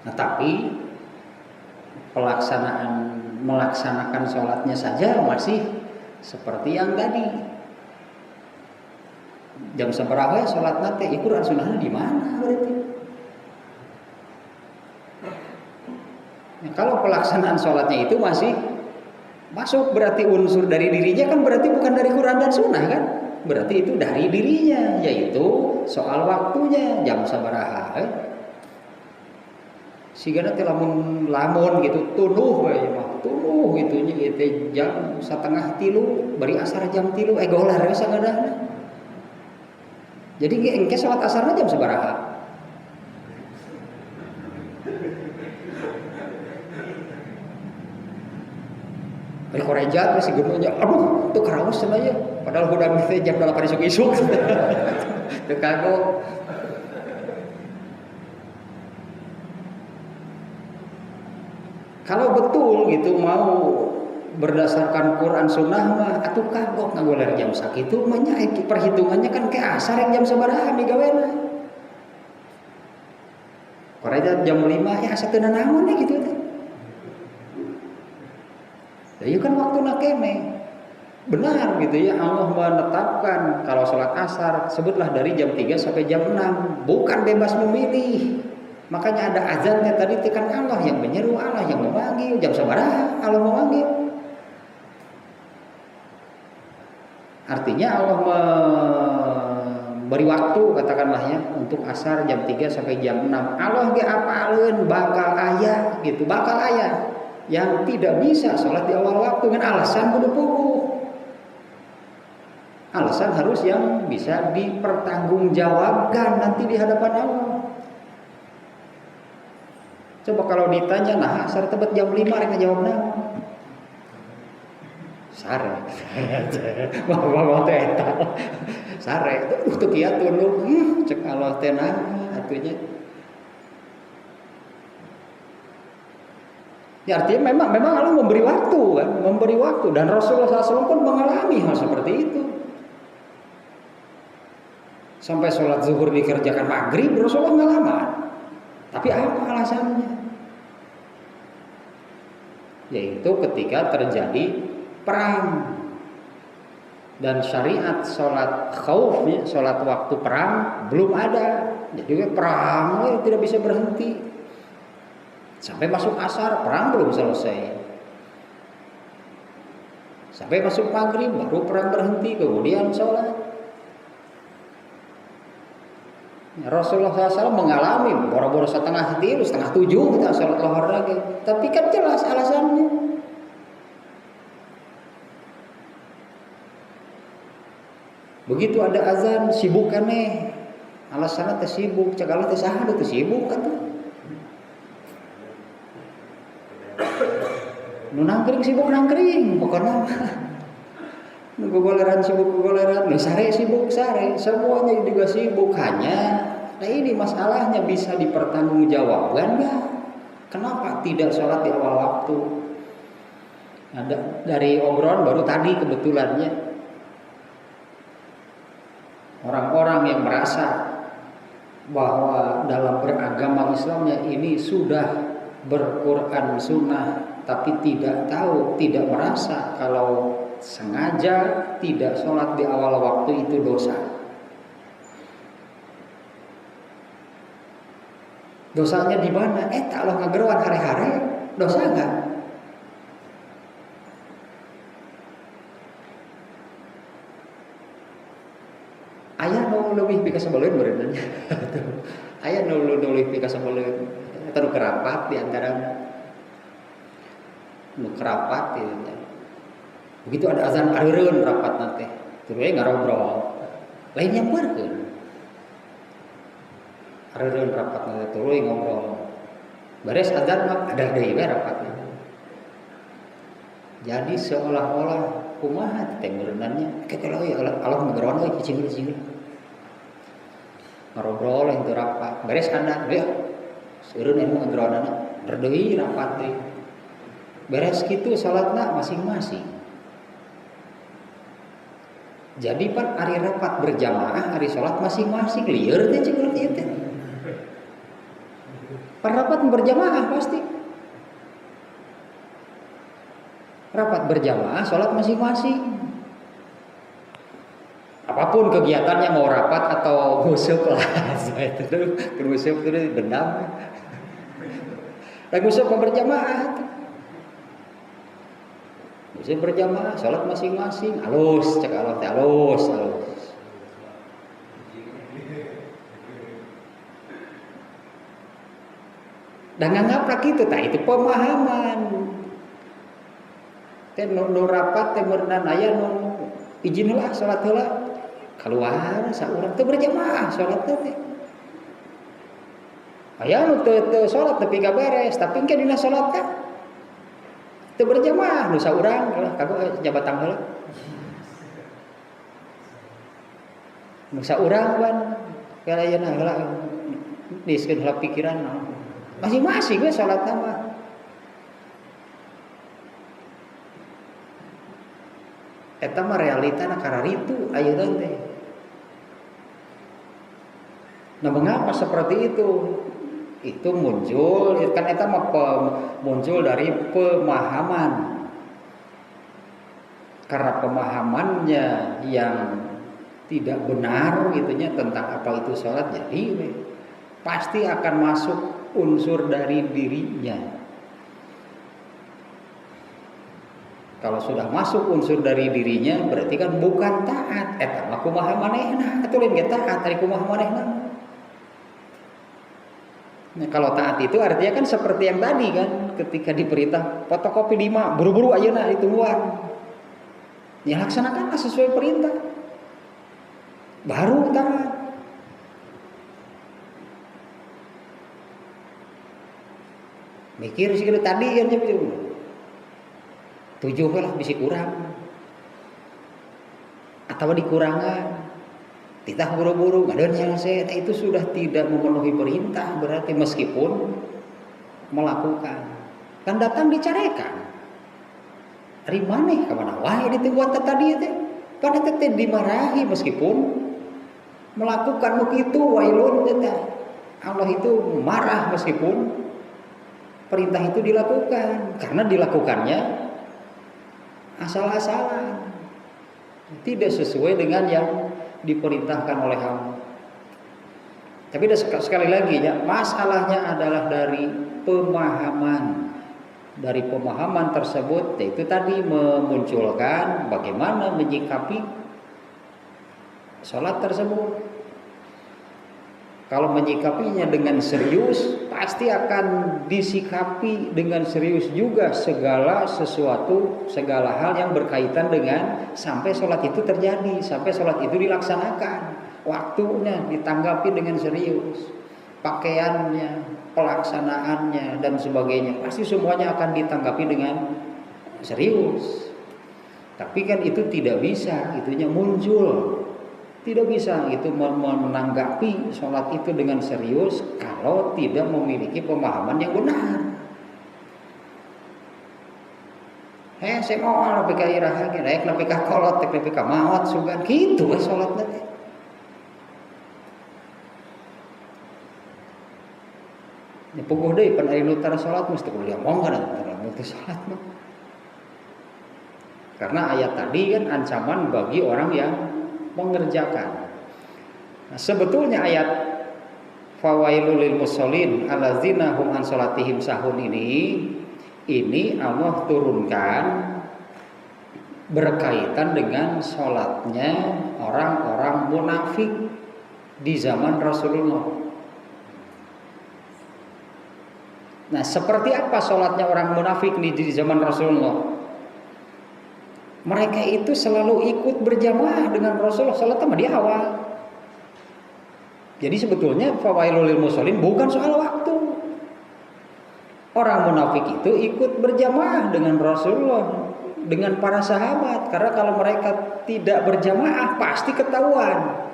Nah tapi melaksanakan sholatnya saja masih seperti yang tadi. Jam seberapa sholat nanti? Quran Sunnahnya di mana berarti? Nah, kalau pelaksanaan sholatnya itu masih masuk, berarti unsur dari dirinya kan berarti bukan dari Quran dan Sunnah kan? Berarti itu dari dirinya, yaitu soal waktunya jam sabaraha. Sigana teh lamun gitu tunuh we mah tunuh gitunya teh jam 2:30 bari asar jam 3 goler we sangadahna. Jadi engke salat asarna jam sabaraha? Bari koreja terus si gemunya aduh teu karaos cenah ya padahal hudang teh jam 8 isuk-isuk. Teu kagok. Kalau betul gitu mau berdasarkan Quran Sunnah mah atuh kagok ngagoler jam sakitu mah nya perhitungannya kan ke asar jam sabaraha migawena. Korea jam 5 ya sateuna naon gitu teh. Ya kan waktu kene. Benar gitu ya, Allah menetapkan kalau sholat asar sebutlah dari jam 3 sampai jam 6, bukan bebas memilih. Makanya ada azannya tadi tekan Allah yang menyeru, Allah yang memanggil, jam sabaraha Allah memanggil. Artinya Allah memberi waktu katakanlah ya untuk asar jam 3 sampai jam 6. Allah ge apaleun bakal aya gitu, bakal aya yang tidak bisa sholat di awal waktu dengan alasan kudu-kudu. Alasan harus yang bisa dipertanggungjawabkan nanti di hadapan Allah. Coba kalau ditanya, nah asar tebet jam 5 rek ngajawab naon? Sare. Bawa teh eta. Sare. Teu kieu tunduk. Cek Allah teh naon atunya. Ya artinya memang Allah memberi waktu kan, memberi waktu dan Rasulullah SAW pun mengalami hal seperti itu. Sampai sholat zuhur dikerjakan maghrib, Rasulullah nggak lama. Tapi apa alasannya? Yaitu ketika terjadi perang dan syariat sholat khauf, sholat waktu perang belum ada. Jadi perang tidak bisa berhenti. Sampai masuk asar perang belum selesai. Sampai masuk maghrib baru perang berhenti, kemudian sholat. Rasulullah SAW mengalami boro-boro setengah 7 kita sholat lohor lagi, tapi kan jelas alasannya. Begitu ada azan sibuk aneh, alasannya teh sibuk, cakala teh saha teh sibuk kan? Nu nangkring sibuk nangkring, pokoknya. Nu gogoleran sibuk gogoleran, nu sare sibuk sare, semuanya juga sibuk, hanya nah ini masalahnya bisa dipertanggungjawabkan enggak? Kenapa tidak sholat di awal waktu? Ada dari obrolan baru tadi kebetulannya orang-orang yang merasa bahwa dalam beragama Islamnya ini sudah berquran sunnah, tapi tidak tahu, tidak merasa kalau sengaja tidak sholat di awal waktu itu dosa. Dosanya di mana? Tak lo ngageruan hari-hari, dosa enggak? Aya nu leuwih pika sabaleun beureunan. Aya nu leuwih pika sabaleun. Eta nu kerapat di antara nu kerapat ieu. Begitu ada azan areureun rapat nanti. Tuluy we ngarobrol. Lain nyamperkeun. Areureun rapat nanti tuluy ngobrol. Beres azan mah ada deui we rapatna. Jadi seolah-olah kumaha teh beunannya kekelau ya Allah ngageroan we cicing. Ngobrol yang rapat. Beres ada we seureun ilmu ngageroanana deui rapat teh. Beres kitu salatna masing-masing. Jadi pan hari rapat berjamaah, hari sholat masing-masing lieur teh cing ieu teh. Pan rapat berjamaah pasti. Rapat berjamaah, sholat masing-masing. Apapun kegiatannya mau rapat atau nguseup lah. Saya itu nguseup itu dendam. Lah nguseup berjamaah. Bisa berjamaah, sholat masing-masing, alus, cek Allah teh alus. Dan ngaprak itu, tak itu pemahaman. Teh nu rapat teh meureunan aya nu izin heula sholat heula. Keluar saurang teh berjamaah sholat teh. Aya nu teu sholat tapi gak beres, tapi engke dina sholat kan teu berjamaah nu saurang kagok jabatan heula. Nu saurang ban kala ayeuna heula diskeun heula pikiran masing-masing we salat mah. Eta mah realitana kararitu ayeuna teh. Nah, mengapa seperti itu? Itu muncul kan eta mah muncul dari pemahaman. Karena pemahamannya yang tidak benar gitunya tentang apa itu sholat, jadi pasti akan masuk unsur dari dirinya. Kalau sudah masuk unsur dari dirinya berarti kan bukan taat. Eta mah kumaha manehna, atuh lain ge taat ari kumaha manehna. Nah, kalau taat itu artinya kan seperti yang tadi kan, ketika diperintah fotokopi 5, buru-buru ayeuna ditungguan. Ya laksanakanlah sesuai perintah. Baru taat. Mikir sih tadi kan itu. 7 lah bisa kurang. Atau dikurangan. Titah buru-buru, ngadon saya itu sudah tidak memenuhi perintah, berarti meskipun melakukan. Kan datang dicarekan. Dari mana? Kemana wae ditungguan tadi teh? Pada teh dimarahi meskipun melakukan begitu wailun teh. Allah itu marah meskipun perintah itu dilakukan, karena dilakukannya asal-asalan. Tidak sesuai dengan yang diperintahkan oleh Allah. Tapi sekali lagi ya, masalahnya adalah dari pemahaman. Dari pemahaman tersebut itu tadi memunculkan bagaimana menyikapi sholat tersebut. Kalau menyikapinya dengan serius, pasti akan disikapi dengan serius juga segala sesuatu, segala hal yang berkaitan dengan sampai sholat itu terjadi, sampai sholat itu dilaksanakan, waktunya ditanggapi dengan serius, pakaiannya, pelaksanaannya dan sebagainya, pasti semuanya akan ditanggapi dengan serius. Tapi kan itu tidak bisa, itunya muncul. Tidak bisa itu menanggapi sholat itu dengan serius kalau tidak memiliki pemahaman yang benar. Saya mau lebih ka iraha ge, rek lebih ka kolot, lebih ka maot sugan kitu we sholat teh. Ya puguh deui pan ari nu tara sholat mesti kudu diomong kana tara nu sholat mah. Karena ayat tadi kan ancaman bagi orang yang mengerjakan. Nah, sebetulnya ayat fawailul lil musallin allazina hum an salatihim sahun ini Allah turunkan berkaitan dengan salatnya orang-orang munafik di zaman Rasulullah. Nah, seperti apa salatnya orang munafik di zaman Rasulullah? Mereka itu selalu ikut berjamaah dengan Rasulullah sallallahu alaihi wasallam di awal. Jadi sebetulnya fawailul lil musallin bukan soal waktu. Orang munafik itu ikut berjamaah dengan Rasulullah, dengan para sahabat. Karena kalau mereka tidak berjamaah pasti ketahuan.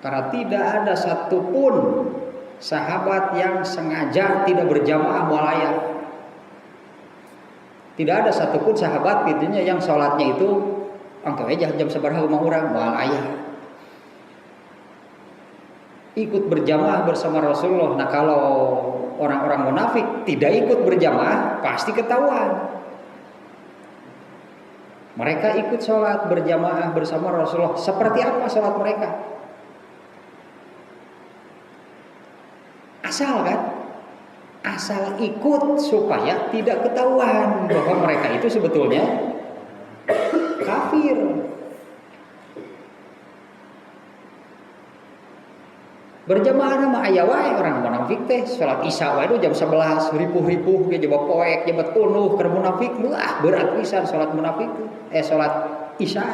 Karena tidak ada satupun sahabat yang sengaja tidak berjamaah mualayah. Tidak ada satupun sahabat intinya yang sholatnya itu angka aja jam sabaraha rumah orang moal aya. Ikut berjamaah bersama Rasulullah. Nah, kalau orang-orang munafik tidak ikut berjamaah pasti ketahuan. Mereka ikut sholat berjamaah bersama Rasulullah. Seperti apa sholat mereka? Asal kan? Asal ikut supaya tidak ketahuan bahwa mereka itu sebetulnya kafir. Berjamaah nama aya wae orang munafik teh salat Isya wae jam 11 ripuh-ripuh ge jebak poek jebak tunuh keur munafik berat pisan salat munafik salat Isya.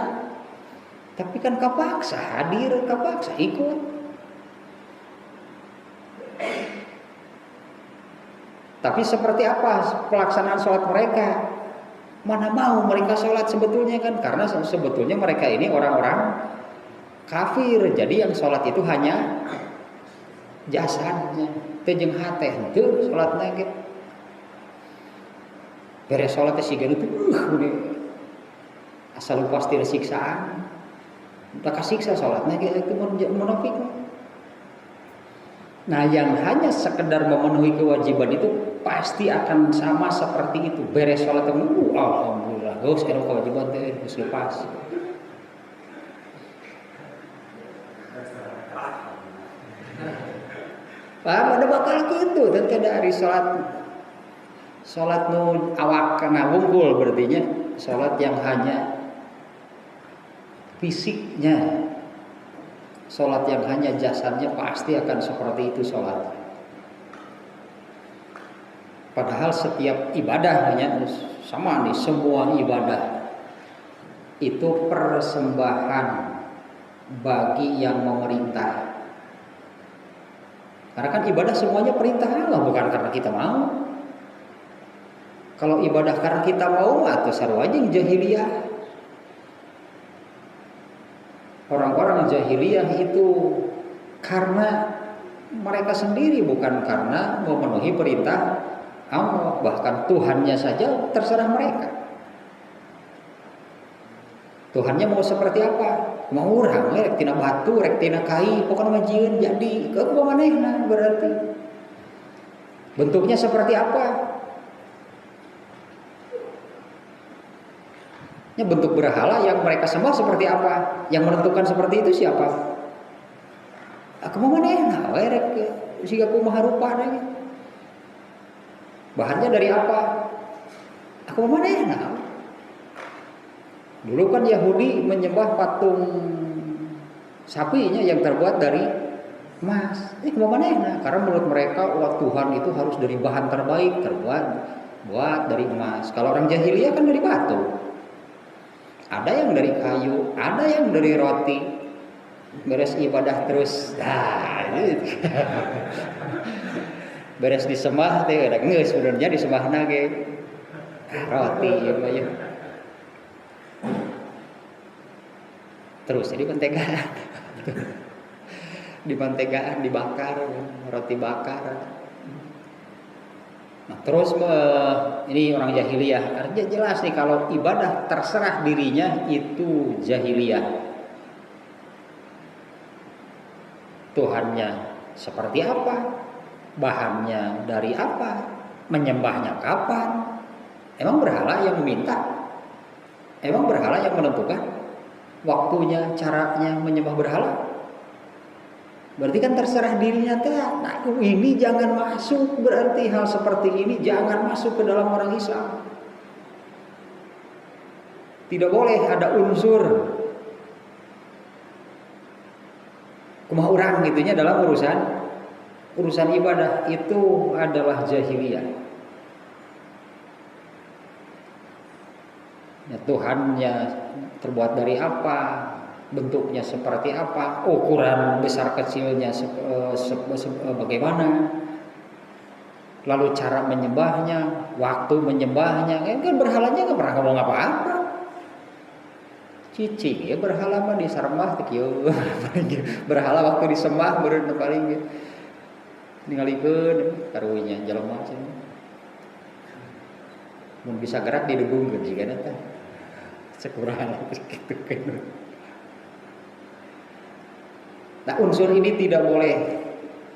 Tapi kan kapaksa hadir, kapaksa ikut. Tapi seperti apa pelaksanaan sholat mereka? Mana mau mereka sholat sebetulnya kan? Karena sebetulnya mereka ini orang-orang kafir. Jadi yang sholat itu hanya jasadnya, teu jeung hate henteu sholatna ge. Beres sholat teh siga itu asal pasti siksaan. Tak siksa sholatnya itu munafik. Nah, yang hanya sekedar memenuhi kewajiban itu pasti akan sama seperti itu. Beres sholat alhamdulillah, geus kana kewajiban teh geus lepas. Paham ada bakal gitu dan dari sholat nu awak kena wungkul berarti sholat yang hanya fisiknya, sholat yang hanya jasadnya pasti akan seperti itu sholat. Padahal setiap ibadahnya sama nih, semua ibadah itu persembahan bagi yang memerintah. Karena kan ibadah semuanya perintah Allah, bukan karena kita mau. Kalau ibadah karena kita mau, atau sarua aja jahiliyah. Orang-orang jahiliyah itu karena mereka sendiri, bukan karena memenuhi perintah Allah. Bahkan Tuhannya saja terserah mereka. Tuhannya mau seperti apa? Mau orang, rek tina batu, rek tina kai, pokoknya majieun jadi ke manehna berarti. Bentuknya seperti apa? Ya, bentuk berhala yang mereka sembah seperti apa? Yang menentukan seperti itu siapa? Aku mau manehna, we rek siga kumaha rupana. Bahannya dari apa? Aku mau manehna. Dulu kan Yahudi menyembah patung sapinya yang terbuat dari emas. Kemana? Karena menurut mereka Tuhan itu harus dari bahan terbaik, buat dari emas. Kalau orang jahiliyah kan dari batu. Ada yang dari kayu, ada yang dari roti. Beres ibadah terus. Gitu. Beres disembah teh ada geus sebenarnya disembahna ge. Roti ya. Terus jadi dimantegaan, dibakar, roti bakar. Nah, terus ini orang jahiliyah. Artinya jelas nih kalau ibadah terserah dirinya itu jahiliyah. Tuhannya seperti apa? Bahannya dari apa? Menyembahnya kapan? Emang berhala yang meminta? Emang berhala yang menentukan waktunya, caranya menyembah berhala? Berarti kan terserah dirinya teh. Nah, ini jangan masuk, berarti hal seperti ini jangan masuk ke dalam orang Islam. Tidak boleh ada unsur kumaha urang gitunya dalam urusan ibadah, itu adalah jahiliyah. Ya, Tuhannya terbuat dari apa, bentuknya seperti apa, ukuran besar kecilnya bagaimana, lalu cara menyembahnya, waktu menyembahnya. Kan berhalanya nggak pernah ngomong apa-apa. Cici ya berhala mah disarmah teh kieu. Berhala waktu disembah beureun paling ningalikeun karunya jelema cenah. Mun bisa gerak didegungkeun sigana teh. Sekurahan gitu kan. Nah, unsur ini tidak boleh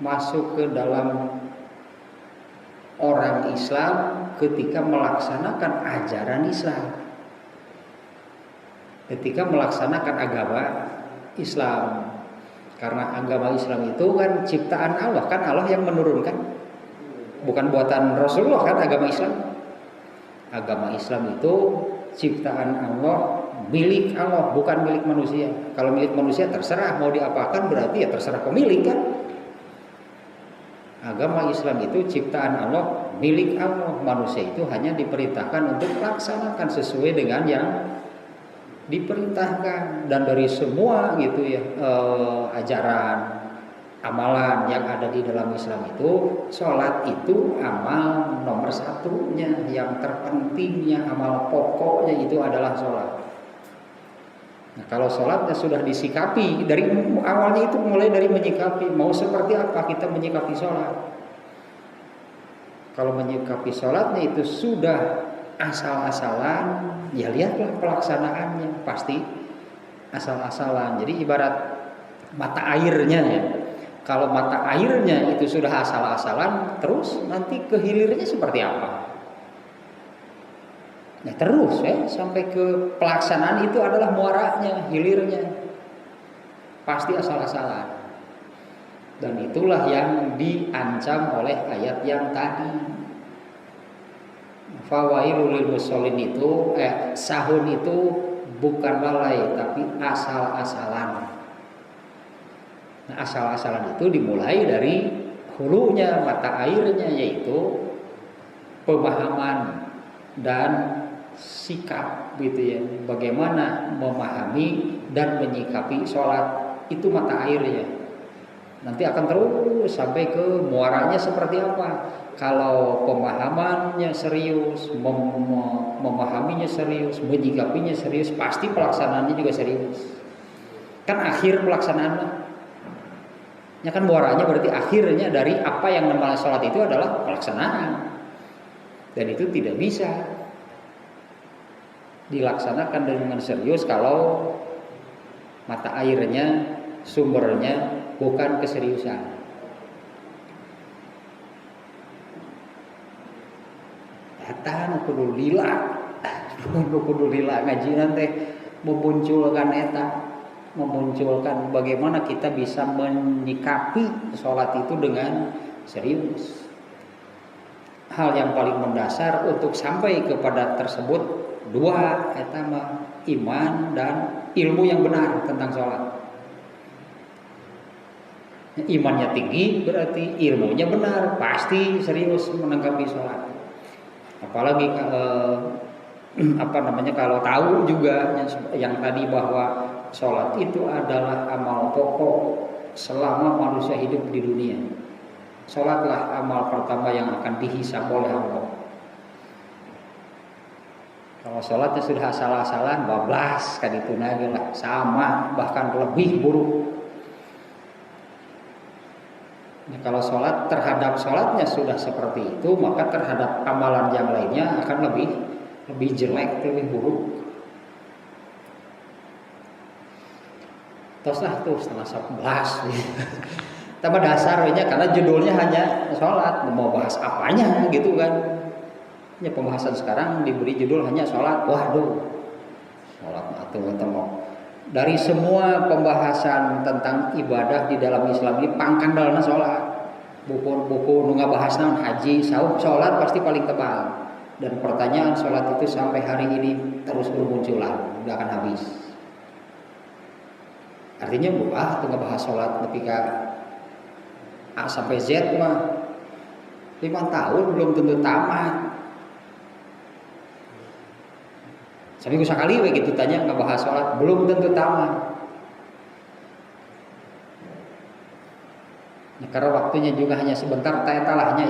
masuk ke dalam orang Islam ketika melaksanakan ajaran Islam. Ketika melaksanakan agama Islam. Karena agama Islam itu kan ciptaan Allah, kan Allah yang menurunkan. Bukan buatan Rasulullah kan agama Islam. Agama Islam itu ciptaan Allah, milik Allah, bukan milik manusia. Kalau milik manusia terserah mau diapakan, berarti ya terserah pemilik kan. Agama Islam itu ciptaan Allah, milik Allah. Manusia itu hanya diperintahkan untuk melaksanakan sesuai dengan yang diperintahkan. Dan dari semua gitu ya ajaran, amalan yang ada di dalam Islam itu, sholat itu amal nomor satunya, yang terpentingnya, amal pokoknya itu adalah sholat. Nah, kalau sholatnya sudah disikapi dari awalnya, itu mulai dari menyikapi mau seperti apa kita menyikapi sholat. Kalau menyikapi sholatnya itu sudah asal-asalan, ya lihatlah pelaksanaannya pasti asal-asalan. Jadi ibarat mata airnya ya. Kalau mata airnya itu sudah asal-asalan, terus nanti ke hilirnya seperti apa? Nah terus ya sampai ke pelaksanaan itu adalah muaranya, hilirnya pasti asal-asalan. Dan itulah yang diancam oleh ayat yang tadi. Fawailul lil musallin itu sahun itu bukan lalai tapi asal-asalan. Nah, asal-asalan itu dimulai dari hulunya, mata airnya, yaitu pemahaman dan sikap gitu ya. Bagaimana memahami dan menyikapi sholat, itu mata airnya. Nanti akan terus sampai ke muaranya seperti apa. Kalau pemahamannya serius, memahaminya serius, menyikapinya serius, pasti pelaksanaannya juga serius. Kan akhir pelaksanaannya. Ya kan muaranya berarti akhirnya dari apa yang namanya sholat itu adalah pelaksanaan. Dan itu tidak bisa dilaksanakan dengan serius kalau mata airnya, sumbernya bukan keseriusan. Datang kudu lila, kudu lila ngaji nanti memunculkan eta. Memunculkan bagaimana kita bisa menyikapi sholat itu dengan serius. Hal yang paling mendasar untuk sampai kepada tersebut dua, etama iman dan ilmu yang benar tentang sholat. Imannya tinggi berarti ilmunya benar, pasti serius menanggapi sholat. Apalagi kalau tahu juga yang tadi bahwa sholat itu adalah amal pokok selama manusia hidup di dunia. Sholatlah amal pertama yang akan dihisab oleh Allah. Kalau sholatnya sudah asal-asalan, bablas kan itu lagi lah, sama bahkan lebih buruk. Nah, kalau sholat terhadap sholatnya sudah seperti itu, maka terhadap amalan yang lainnya akan lebih jelek, lebih buruk. Teruslah tuh 10:30 tambah dasarnya karena judulnya hanya sholat, mau bahas apanya gitu kan. Ya pembahasan sekarang diberi judul hanya sholat. Waduh, sholat atau dari semua pembahasan tentang ibadah di dalam Islam ini pangkandalna sholat. Buku-buku nu ngabahas naon haji, saum, sholat pasti paling tebal. Dan pertanyaan sholat itu sampai hari ini terus bermunculan, udah akan habis. Artinya tuh ngebahas sholat ketika A sampai Z mah 5 tahun belum tentu tamat. Seminggu sekali we gitu tanya ngebahas sholat belum tentu tamat. Nah, karena waktunya juga hanya sebentar, talahnya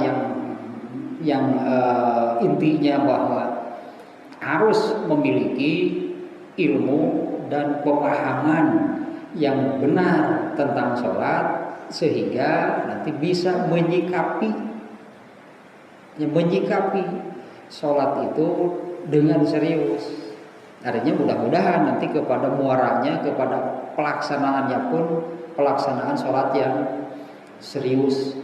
yang intinya bahwa harus memiliki ilmu dan pemahaman yang benar tentang sholat sehingga nanti bisa menyikapi sholat itu dengan serius. Artinya mudah-mudahan nanti kepada muaranya, kepada pelaksanaannya pun pelaksanaan sholat yang serius.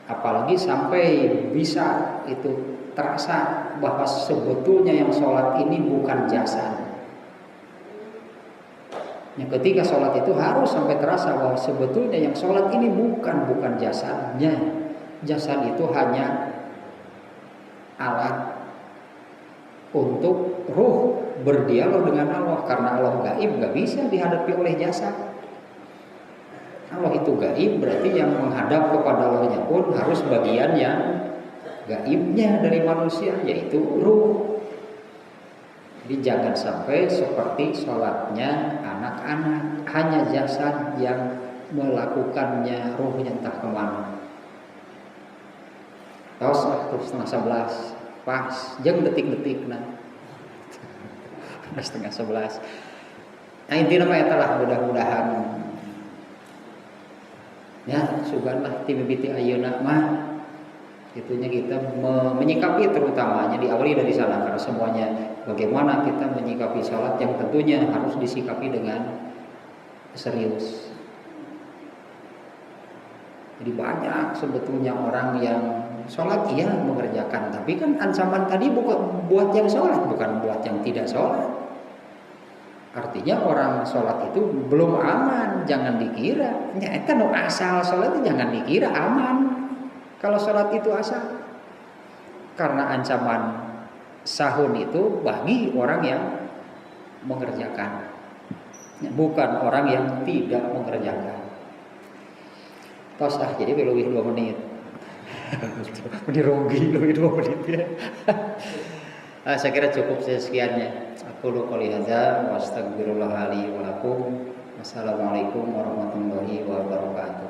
Apalagi sampai bisa itu terasa bahwa sebetulnya yang sholat ini bukan jasad. Ketika sholat itu harus sampai terasa bahwa sebetulnya yang sholat ini bukan jasadnya. Jasad itu hanya alat untuk ruh berdialog dengan Allah. Karena Allah gaib, gak bisa dihadapi oleh jasad. Allah itu gaib, berarti yang menghadap kepada Allahnya pun harus bagian yang gaibnya dari manusia, yaitu ruh. Jadi jangan sampai seperti sholatnya anak-anak, hanya jasad yang melakukannya, ruhnya entah kemana. Tos lah 10:30 pas jam detik-detik nah 10:30. Nah intinya mah eta lah, mudah-mudahan ya suganlah ti mimiti ayeuna mah Itunya kita menyikapi, terutamanya diawali dari sana, karena semuanya bagaimana kita menyikapi sholat yang tentunya harus disikapi dengan serius. Jadi banyak sebetulnya orang yang sholat iya mengerjakan, tapi kan ancaman tadi bukan buat yang sholat, bukan buat yang tidak sholat. Artinya orang sholat itu belum aman, jangan dikira. Nyata no asal sholat itu jangan dikira aman. Kalau sholat itu asal, karena ancaman sahun itu bagi orang yang mengerjakan, bukan orang yang tidak mengerjakan. Tos jadi lebih 2 menit. Ini rugi lebih 2 menit ya. Saya kira cukup sekiannya. Aku qouli hadza wa astaghfirullah li wa lakum. Wassalamualaikum warahmatullahi wabarakatuh.